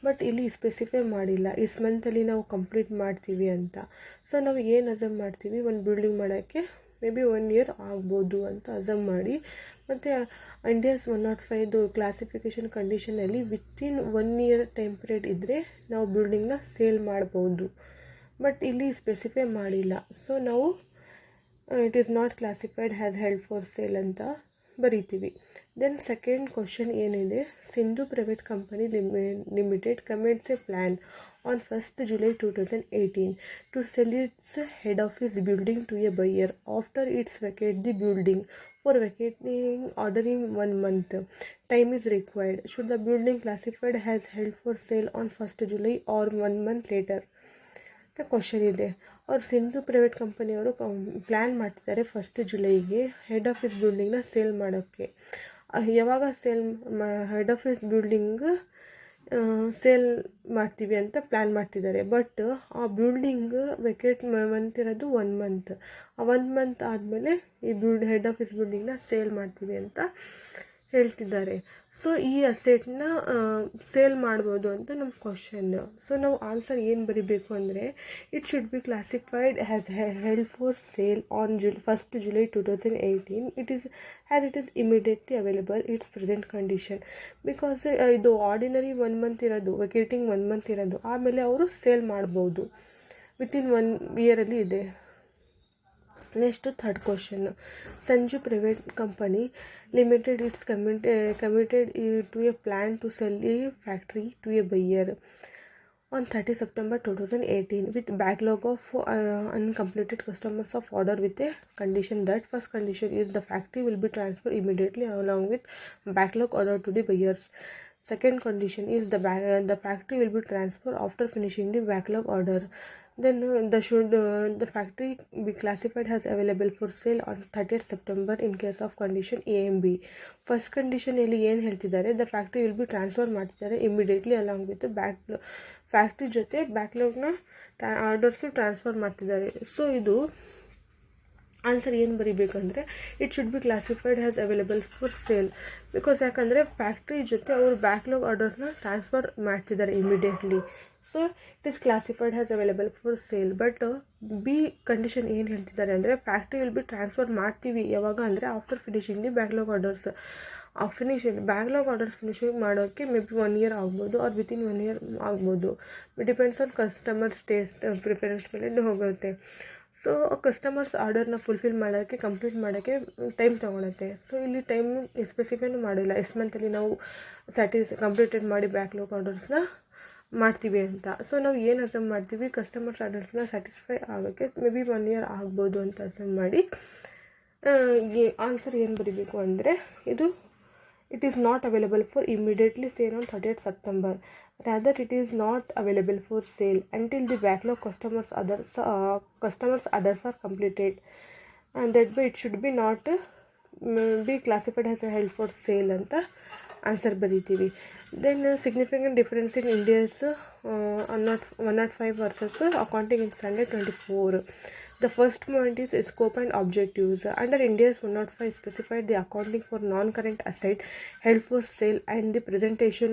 But ಇಲ್ಲಿ specify ಮಾಡಿಲ್ಲ is ಮಂತಲ್ಲಿ ನಾವು complete ಮಾಡ್ತೀವಿ ಅಂತ. So ನಾವು ಏನು ಅಸಮ್ ಮಾಡ್ತೀವಿ, ಒಂದು ಬಿಲ್ಡಿಂಗ್ ಮಾಡೋಕ್ಕೆ ಮೇ ಬಿ 1 year ಆಗ್ಬೋದು ಅಂತ ಅಸಮ್ ಮಾಡಿ, ಮತ್ತು ಇಂಡಿಯಾಸ್ 105 ಕ್ಲಾಸಿಫಿಕೇಷನ್ ಕಂಡೀಷನಲ್ಲಿ ವಿತಿನ್ 1 year ಟೈಮ್ ಪೀರಿಯಡ್ ಇದ್ದರೆ ನಾವು ಬಿಲ್ಡಿಂಗ್ನ ಸೇಲ್ ಮಾಡ್ಬೋದು. ಬಟ್ ಇಲ್ಲಿ ಸ್ಪೆಸಿಫೈ ಮಾಡಿಲ್ಲ. ಸೊ ನಾವು it is not classified has held for sale ಅಂತ ಬರೀತೀವಿ. ದೆನ್ ಸೆಕೆಂಡ್ ಕ್ವಶನ್ ಏನಿದೆ, Sindhu private company limited comments a plan on 1st July 2018 to sell its head office building to a buyer after it's vacate the building. For vacating ordering 1 month time is required. Should the building classified as held for sale on 1st July or 1 month later? The question ಇದೆ. ಅವ್ರು Sindhu private ಕಂಪನಿಯವರು plan ಮಾಡ್ತಿದ್ದಾರೆ 1st ಜುಲೈಗೆ head office ಬಿಲ್ಡಿಂಗ್ನ sale ಮಾಡೋಕ್ಕೆ. ಯಾವಾಗ head office building sale ಮಾಡ್ತೀವಿ ಅಂತ plan ಮಾಡ್ತಿದ್ದಾರೆ. But ಆ ಬಿಲ್ಡಿಂಗ್ ವೆಕೇಟ್ ಮಂತಿರೋದು 1 month. ಆ 1 month ಆದಮೇಲೆ ಈ ಹೆಡ್ ಆಫೀಸ್ ಬಿಲ್ಡಿಂಗ್ನ ಸೇಲ್ ಮಾಡ್ತೀವಿ ಅಂತ ಹೇಳ್ತಿದ್ದಾರೆ. ಸೊ ಈ ಅಸೆಟ್ನ ಸೇಲ್ ಮಾಡ್ಬೋದು ಅಂತ ನಮ್ಮ ಕ್ವಶನ್. ಸೊ ನಾವು ಆನ್ಸರ್ ಏನು ಬರೀಬೇಕು ಅಂದರೆ it should be classified has held for sale on 1st July 2018 it is immediately available it's present condition. Because ಇದು ಆರ್ಡಿನರಿ 1 month ಇರೋದು, ವೆಕೇಟಿಂಗ್ 1 month ಇರೋದು, ಆಮೇಲೆ ಅವರು ಸೇಲ್ ಮಾಡ್ಬೋದು, ವಿತಿನ್ 1 year ಇದೆ. Next third question, Sanju private company limited it's committed to a plan to sell a factory to a buyer. on 30 September 2018 with backlog of uncompleted customers of order with a condition that first condition is the factory will be transferred immediately along with backlog order to the buyers. Second condition is the factory will be transferred after finishing the backlog order. Then the factory be classified as available for sale on 30th September in case of condition A and B. First ಕಂಡೀಷನಲ್ಲಿ ಏನು ಹೇಳ್ತಿದ್ದಾರೆ, the factory will be transfer ಮಾಡ್ತಿದ್ದಾರೆ immediately along with factory ಜೊತೆ ಬ್ಯಾಕ್ಲಾಗ್ನ orders transfer ಮಾಡ್ತಿದ್ದಾರೆ. ಸೊ ಇದು answer ಏನು ಬರೀಬೇಕಂದ್ರೆ it should be classified as available for sale. Because ಯಾಕಂದರೆ ಫ್ಯಾಕ್ಟ್ರಿ ಜೊತೆ ಅವರು ಬ್ಯಾಕ್ಲಾಗ್ ಆರ್ಡರ್ನ ಟ್ರಾನ್ಸ್ಫರ್ ಮಾಡ್ತಿದ್ದಾರೆ immediately. So it is classified as available for sale. But B condition ಏನು ಹೇಳ್ತಿದ್ದಾರೆ ಅಂದರೆ ಫ್ಯಾಕ್ಟ್ರಿ ವಿಲ್ ಬಿ ಟ್ರಾನ್ಸ್ಫರ್ ಮಾಡ್ತೀವಿ ಯಾವಾಗ ಅಂದರೆ after finishing the backlog orders. Backlog orders finishing ಮಾಡೋಕ್ಕೆ ಮೇ ಬಿ 1 year ಆಗ್ಬೋದು ಆರ್ ವಿತಿನ್ 1 year ಆಗ್ಬೋದು. Depends on customers taste preference ಮೇಲೆ ಹೋಗುತ್ತೆ. ಸೊ ಕಸ್ಟಮರ್ಸ್ ಆರ್ಡರ್ನ ಫುಲ್ಫಿಲ್ ಮಾಡೋಕ್ಕೆ ಕಂಪ್ಲೀಟ್ ಮಾಡೋಕ್ಕೆ ಟೈಮ್ ತೊಗೊಳುತ್ತೆ. ಸೊ ಇಲ್ಲಿ ಟೈಮ್ ಸ್ಪೆಸಿಫೈನೂ ಮಾಡಿಲ್ಲ ಎಷ್ಟು ಮಂತಲ್ಲಿ ನಾವು ಕಂಪ್ಲೀಟೆಡ್ ಮಾಡಿ ಬ್ಯಾಕ್ಲಾಗ್ ಆರ್ಡರ್ಸ್ನ ಮಾಡ್ತೀವಿ ಅಂತ. ಸೊ ನಾವು ಏನು ಅಸಮ್ ಮಾಡ್ತೀವಿ, ಕಸ್ಟಮರ್ಸ್ ಆರ್ಡರ್ಸ್ನ ಸ್ಯಾಟಿಸ್ಫೈ ಆಗೋಕ್ಕೆ ಮೇ ಬಿ 1 year ಆಗ್ಬೋದು ಅಂತ ಅಸಮ್ ಮಾಡಿ ಆನ್ಸರ್ ಏನು ಬರೀಬೇಕು ಅಂದರೆ ಇದು it is not available for immediately sale on 30th September. Rather, it is not available for sale until the backlog customers orders are completed, and that way it should be not be classified as a held for sale ಅಂತ answer ಬರೀತೀವಿ. Then significant difference in Ind AS 105 versus accounting in standard 24. The first point is scope and objectives. Under India's 105 specified the accounting for non-current asset held for sale and the presentation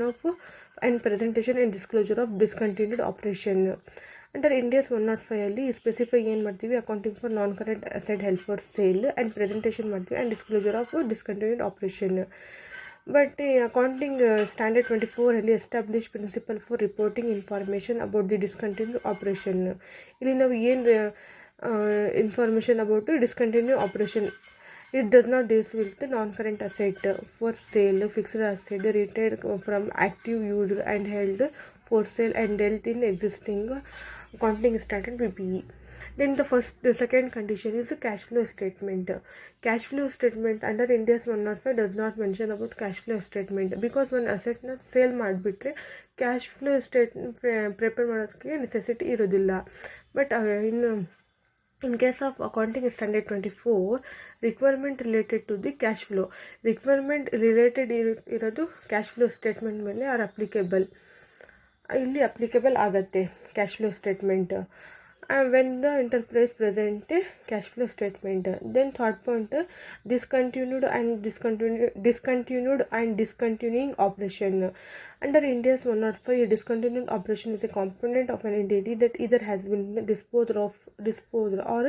and disclosure of discontinued operation. Under India's 105 ಅಲ್ಲಿ specify ಏನು ಮಾಡ್ತೀವಿ, accounting for non current asset held for sale and presentation ಮಾಡ್ತೀವಿ and disclosure of discontinued operation. But ಈ accounting standard 24 ಅಲ್ಲಿ establish principle for reporting information about the discontinued operation. ಇಲ್ಲಿ ನಾವು ಏನು information about discontinued operation. It does not deal with the non-current asset for sale, fixed asset retained from active use and held for sale and dealt in existing accounting standard PPE. Then the second condition is a cash flow statement. Cash flow statement under India's 105 does not mention about cash flow statement because one asset na sale ಮಾಡಿಬಿಟ್ರೆ cash flow statement prepare ಮಾಡೋದಕ್ಕೆ necessity ಇರೋದಿಲ್ಲ. But in case of accounting standard 24 requirement related to the cash flow, requirement related ಇರೋದು cash flow statement ಮೇಲೆ R applicable. ಇಲ್ಲಿ applicable ಆಗುತ್ತೆ cash flow statement when the enterprise present a cash flow statement. Then third point, discontinued and discontinuing operation. Under India's 105, discontinued operation is a component of an entity that either has been disposed or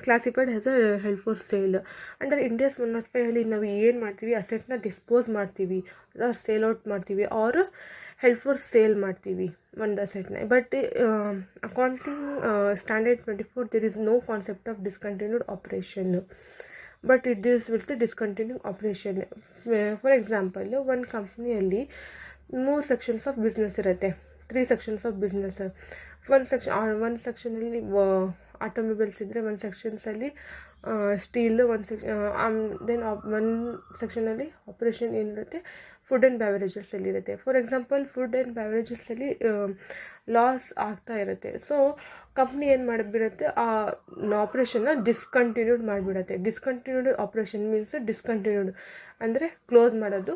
classified as a held for sale. Under India's 105 ಅಲ್ಲಿ ನಾವು ಏನು ಮಾಡ್ತೀವಿ, ಅಸೆಟ್ನ dispose ಮಾಡ್ತೀವಿ, sale out ಮಾಡ್ತೀವಿ, or held for sale ಮಾಡ್ತೀವಿ ಒಂದು ಅಸೆಟ್ನ. But accounting standard 24 there is no concept of discontinued operation, but it is with discontinued operation. For example, ಒಂದು ಕಂಪ್ನಿಯಲ್ಲಿ 3 sections ಆಫ್ ಬಿಸ್ನೆಸ್ ಇರುತ್ತೆ, 3 sections ಆಫ್ ಬಿಸ್ನೆಸ್. ಒಂದು ಸೆಕ್ಷನಲ್ಲಿ ಆಟೋಮೊಬೈಲ್ಸ್ ಇದ್ದರೆ, ಒಂದು ಸೆಕ್ಷನ್ಸಲ್ಲಿ ಸ್ಟೀಲ್, ದೆನ್ ಒಂದು ಸೆಕ್ಷನಲ್ಲಿ ಆಪ್ರೇಷನ್ ಏನಿರುತ್ತೆ ಫುಡ್ ಆ್ಯಂಡ್ ಬ್ಯಾವರೇಜಸಲ್ಲಿ ಇರುತ್ತೆ. ಫಾರ್ ಎಕ್ಸಾಂಪಲ್, ಫುಡ್ ಆ್ಯಂಡ್ ಬ್ಯಾವರೇಜಸಲ್ಲಿ ಲಾಸ್ ಆಗ್ತಾ ಇರುತ್ತೆ. ಸೊ ಕಂಪ್ನಿ ಏನು ಮಾಡಿಬಿಡುತ್ತೆ, ಆ ಆಪ್ರೇಷನ್ನ ಡಿಸ್ಕಂಟಿನ್ಯೂಡ್ ಮಾಡಿಬಿಡುತ್ತೆ. ಡಿಸ್ಕಂಟಿನ್ಯೂಡ್ ಆಪ್ರೇಷನ್ ಮೀನ್ಸ್ ಡಿಸ್ಕಂಟಿನ್ಯೂಡ್ ಅಂದರೆ ಕ್ಲೋಸ್ ಮಾಡೋದು,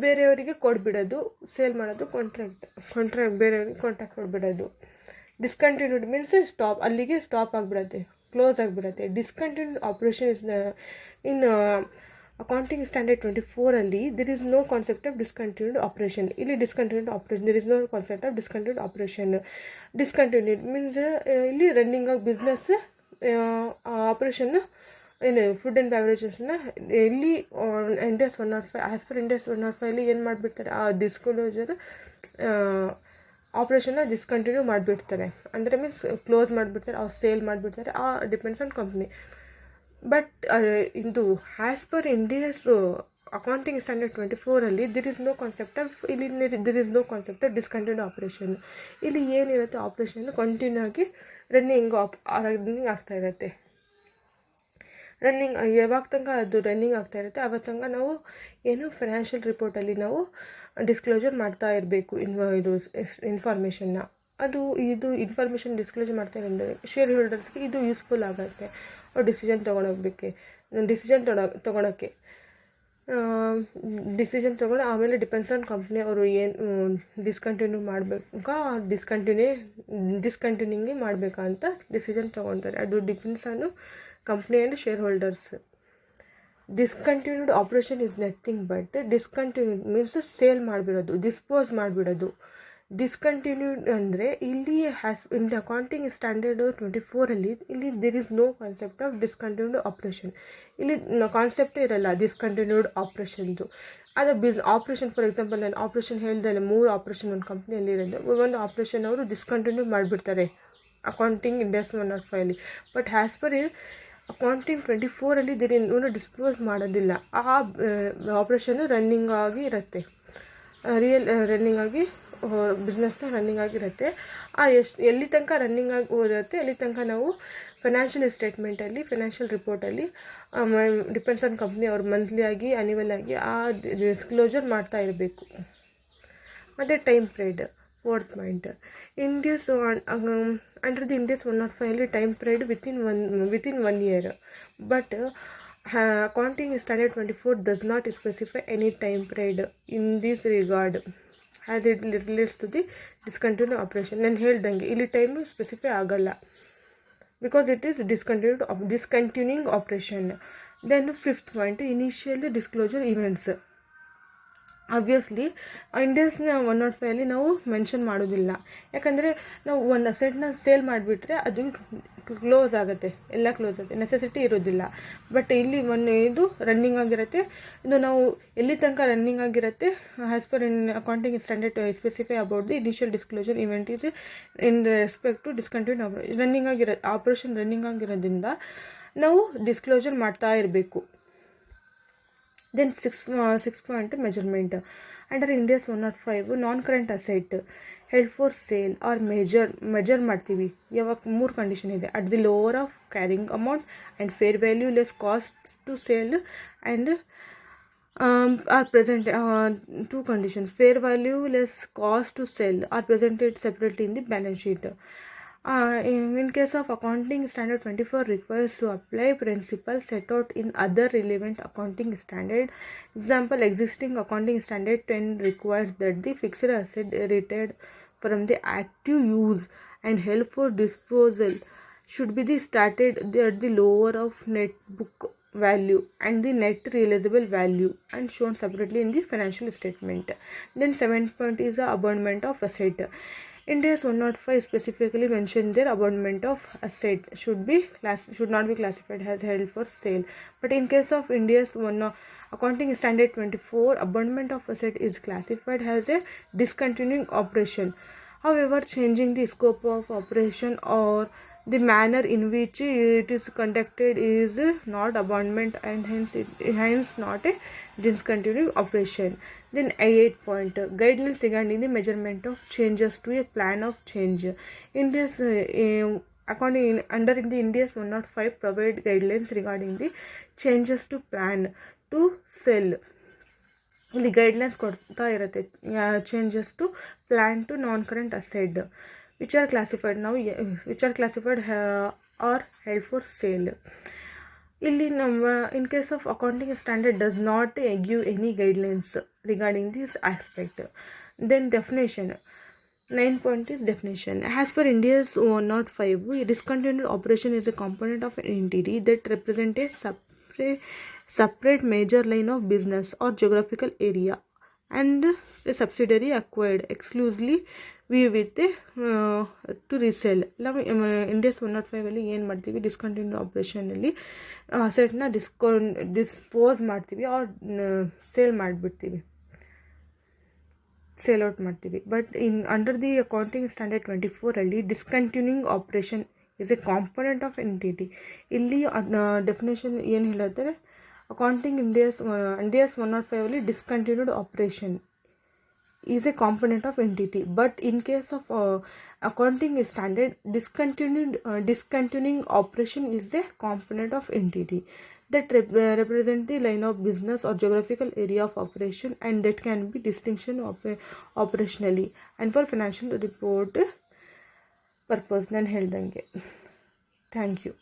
ಬೇರೆಯವರಿಗೆ ಕೊಟ್ಬಿಡೋದು, ಸೇಲ್ ಮಾಡೋದು, ಕಾಂಟ್ರಾಕ್ಟ್ ಬೇರೆಯವ್ರಿಗೆ ಕಾಂಟ್ರಾಕ್ಟ್ ಕೊಟ್ಬಿಡೋದು. ಡಿಸ್ಕಂಟಿನ್ಯೂಡ್ ಮೀನ್ಸ್ ಸ್ಟಾಪ್, ಅಲ್ಲಿಗೆ ಸ್ಟಾಪ್ ಆಗಿಬಿಡತ್ತೆ, ಕ್ಲೋಸ್ ಆಗಿಬಿಡತ್ತೆ. Discontinued operation is in accounting standard 24 ಅಲ್ಲಿ there is no concept of discontinued operation. ಇಲ್ಲಿ discontinued operation, there is no concept of discontinued operation. Discontinued means ಇಲ್ಲಿ running ಆಗಿ business operation ಏನು food and ಬ್ಯಾವರೇಜಸ್ನ ಇಲ್ಲಿ India's 105 as per India's 105 ಅಲ್ಲಿ ಏನು ಮಾಡಿಬಿಡ್ತಾರೆ, ಆ ಡಿಸ್ಕ್ಲೋಜರ್ ಆಪ್ರೇಷನ್ನ ಡಿಸ್ಕಂಟಿನ್ಯೂ ಮಾಡಿಬಿಡ್ತಾರೆ. ಅಂದರೆ ಮೀನ್ಸ್ ಕ್ಲೋಸ್ ಮಾಡಿಬಿಡ್ತಾರೆ, ಅವ್ರು ಸೇಲ್ ಮಾಡಿಬಿಡ್ತಾರೆ. Depends on company. ಬಟ್ ಇದು as per Ind AS accounting standard 24 there is no concept of there is no concept of discontinued operation. ಇಲ್ಲಿ ಏನಿರುತ್ತೆ ಆಪ್ರೇಷನ್ ಕಂಟಿನ್ಯೂ ಆಗಿ ರನ್ನಿಂಗ್ ಆಗ್ತಾ ಇರುತ್ತೆ. ಯಾವಾಗ ತನಕ ಅದು ರನ್ನಿಂಗ್ ಆಗ್ತಾ ಇರುತ್ತೆ ಆವಾಗ ತನಕ ನಾವು ಫೈನಾನ್ಷಿಯಲ್ ರಿಪೋರ್ಟಲ್ಲಿ ನಾವು ಡಿಸ್ಕ್ಲೋಜರ್ ಮಾಡ್ತಾ ಇರಬೇಕು ಇದು ಇನ್ಫಾರ್ಮೇಷನ್ನ. ಇದು ಇನ್ಫಾರ್ಮೇಷನ್ ಡಿಸ್ಕ್ಲೋಜರ್ ಮಾಡ್ತಾ ಇರೋದ್ರೆ ಶೇರ್ ಹೋಲ್ಡರ್ಸ್ಗೆ ಇದು ಯೂಸ್ಫುಲ್ ಆಗುತ್ತೆ ಅವ್ರು ಡಿಸಿಷನ್ ತೊಗೊಳೋಕ್ಕೆ ಡಿಸಿಷನ್ ತೊಗೊಂಡು ಆಮೇಲೆ ಡಿಪೆಂಡ್ಸ್ ಆನ್ ಕಂಪ್ನಿ ಅವರು ಏನು ಡಿಸ್ಕಂಟಿನ್ಯೂ ಮಾಡಬೇಕಾ ಡಿಸ್ಕಂಟಿನ್ಯೂಂಗ್ ಮಾಡಬೇಕಾ ಅಂತ ಡಿಸಿಷನ್ ತೊಗೊತಾರೆ. ಅದು depends on company and shareholders. Discontinued operation is nothing but discontinued means sale ಮಾಡಿಬಿಡೋದು, ಡಿಸ್ಪೋಸ್ ಮಾಡಿಬಿಡೋದು. ಡಿಸ್ಕಂಟಿನ್ಯೂಡ್ ಅಂದರೆ ಇಲ್ಲಿ ಇನ್ ದ ಅಕೌಂಟಿಂಗ್ ಸ್ಟ್ಯಾಂಡರ್ಡ್ 24 ಇಲ್ಲಿ there is no concept of discontinued operation. ಇಲ್ಲಿ ಕಾನ್ಸೆಪ್ಟೇ ಇರಲ್ಲ ಡಿಸ್ಕಂಟಿನ್ಯೂಡ್ ಆಪ್ರೇಷನ್ದು. ಅದು ಆಪ್ರೇಷನ್ ಫಾರ್ ಎಕ್ಸಾಂಪಲ್ ನಾನು ಆಪ್ರೇಷನ್ ಹೇಳ್ದಲ್ಲ 3 ಆಪ್ರೇಷನ್ ಒಂದು ಕಂಪ್ನಿಯಲ್ಲಿ ಇರೋದು. ಒಂದು ಆಪ್ರೇಷನ್ ಅವರು ಡಿಸ್ಕಂಟಿನ್ಯೂ ಮಾಡಿಬಿಡ್ತಾರೆ accounting Ind AS 105. But as per accounting 24 there ಇನ್ನೂ ಡಿಸ್ಕ್ಲೋಸ್ ಮಾಡೋದಿಲ್ಲ. ಆ ಆಪ್ರೇಷನ್ನು ರನ್ನಿಂಗ್ ಆಗಿ ಇರುತ್ತೆ, ರನ್ನಿಂಗ್ ಆಗಿ ಬಿಸ್ನೆಸ್ನ ರನ್ನಿಂಗ್ ಆಗಿರುತ್ತೆ. ಎಲ್ಲಿ ತನಕ ರನ್ನಿಂಗ್ ಆಗಿ ಇರುತ್ತೆ ಅಲ್ಲಿ ತನಕ ನಾವು ಫೈನಾನ್ಷಿಯಲ್ ಸ್ಟೇಟ್ಮೆಂಟಲ್ಲಿ ಫೈನಾನ್ಷಿಯಲ್ ರಿಪೋರ್ಟಲ್ಲಿ ಡಿಪೆಂಡ್ಸ್ ಆನ್ ಕಂಪ್ನಿ ಅವ್ರು ಮಂತ್ಲಿ ಆಗಿ ಆ್ಯನ್ಯುವಲ್ ಆಗಿ ಆ ಡಿಸ್ಕ್ಲೋಜರ್ ಮಾಡ್ತಾ ಇರಬೇಕು. ಮತ್ತು time period 4th point. Ind AS under the Ind AS 105 time period within 1 year. But accounting standard 24 does not specify any time period in this regard as it relates to the discontinued operation. ನಾನು ಹೇಳ್ದಂಗೆ ಇಲ್ಲಿ time specify ಆಗಲ್ಲ because it is discontinuing operation. Then 5th point initial disclosure events. Obviously ಇಂಡಿಯಾಸ್ನ 105 ನಾವು mention ಮಾಡೋದಿಲ್ಲ, ಯಾಕಂದರೆ ನಾವು ಒಂದು ಅಸೆಟ್ನ ಸೇಲ್ ಮಾಡಿಬಿಟ್ರೆ ಅದು ಕ್ಲೋಸ್ ಆಗುತ್ತೆ, ಎಲ್ಲ ಕ್ಲೋಸ್ ಆಗುತ್ತೆ, ನೆಸೆಸಿಟಿ ಇರೋದಿಲ್ಲ. ಬಟ್ ಇಲ್ಲಿ ಇದು ರನ್ನಿಂಗ್ ಆಗಿರುತ್ತೆ. ಇದು ನಾವು ಎಲ್ಲಿ ತನಕ ರನ್ನಿಂಗ್ ಆಗಿರುತ್ತೆ as per in accounting standard specify about the initial disclosure event is in respect to discontinue operation running ಆಗಿರೋದ್ರಿಂದ ನಾವು ಡಿಸ್ಕ್ಲೋಜರ್ ಮಾಡ್ತಾ ಇರಬೇಕು. Then 6th point measurement. Under India's 105 non-current asset held for sale or measure ಮಾಡ್ತೀವಿ ಯಾವಾಗ 3 condition ಇದೆ. At the lower of carrying amount and fair value less cost to sale and are present 2 conditions. Fair value less cost to sell are presented separately in the balance sheet. In case of accounting standard 24 requires to apply principles set out in other relevant accounting standard. Example, existing accounting standard 10 requires that the fixed asset retained from the active use and held for disposal should be started at the lower of net book value and the net realizable value and shown separately in the financial statement. Then 7th point is the abandonment of asset. India's 105 specifically mentioned their abandonment of asset should not be classified as held for sale. But in case of India's accounting standard 24, abandonment of asset is classified as a discontinuing operation. However, changing the scope of operation or the manner in which it is conducted is not abandonment and hence not a discontinuing operation. Then 8th point, guidelines regarding the measurement of changes to a plan of change. In this accounting under the India's 105 provide guidelines regarding the changes to plan to sell. ಇಲ್ಲಿ guidelines ಕೊಡ್ತಾ ಇರುತ್ತೆ changes to plan to non current asset which are classified or held for sale. ಇಲ್ಲಿ ನಮ್ಮ in case of accounting standard does not give any guidelines regarding this aspect. Then definition. 9th point is definition. As per India's 105, discontinued operation is a component of an entity that represents a separate major line of business or geographical area and a subsidiary acquired exclusively with to resell. ನಾವು Ind AS 105 ಏನು ಮಾಡ್ತೀವಿ discontinue ಆಪ್ರೇಷನಲ್ಲಿ ಅಸೆಟ್ನ dispose ಮಾಡ್ತೀವಿ or sale ಮಾಡಿಬಿಡ್ತೀವಿ, sale out ಮಾಡ್ತೀವಿ. But under the accounting standard 24 discontinuing operation is a component of entity. ಇಲ್ಲಿ definition ಏನು ಹೇಳುತ್ತಾರೆ, accounting India's 105 ಅಲ್ಲಿ discontinued operation is a component of entity, but in case of accounting standard, discontinuing operation is a component of entity that represent the line of business or geographical area of operation, and that can be distinction operationally and for financial report purpose. ನಾನು ಹೇಳ್ದಂಗೆ. Thank you.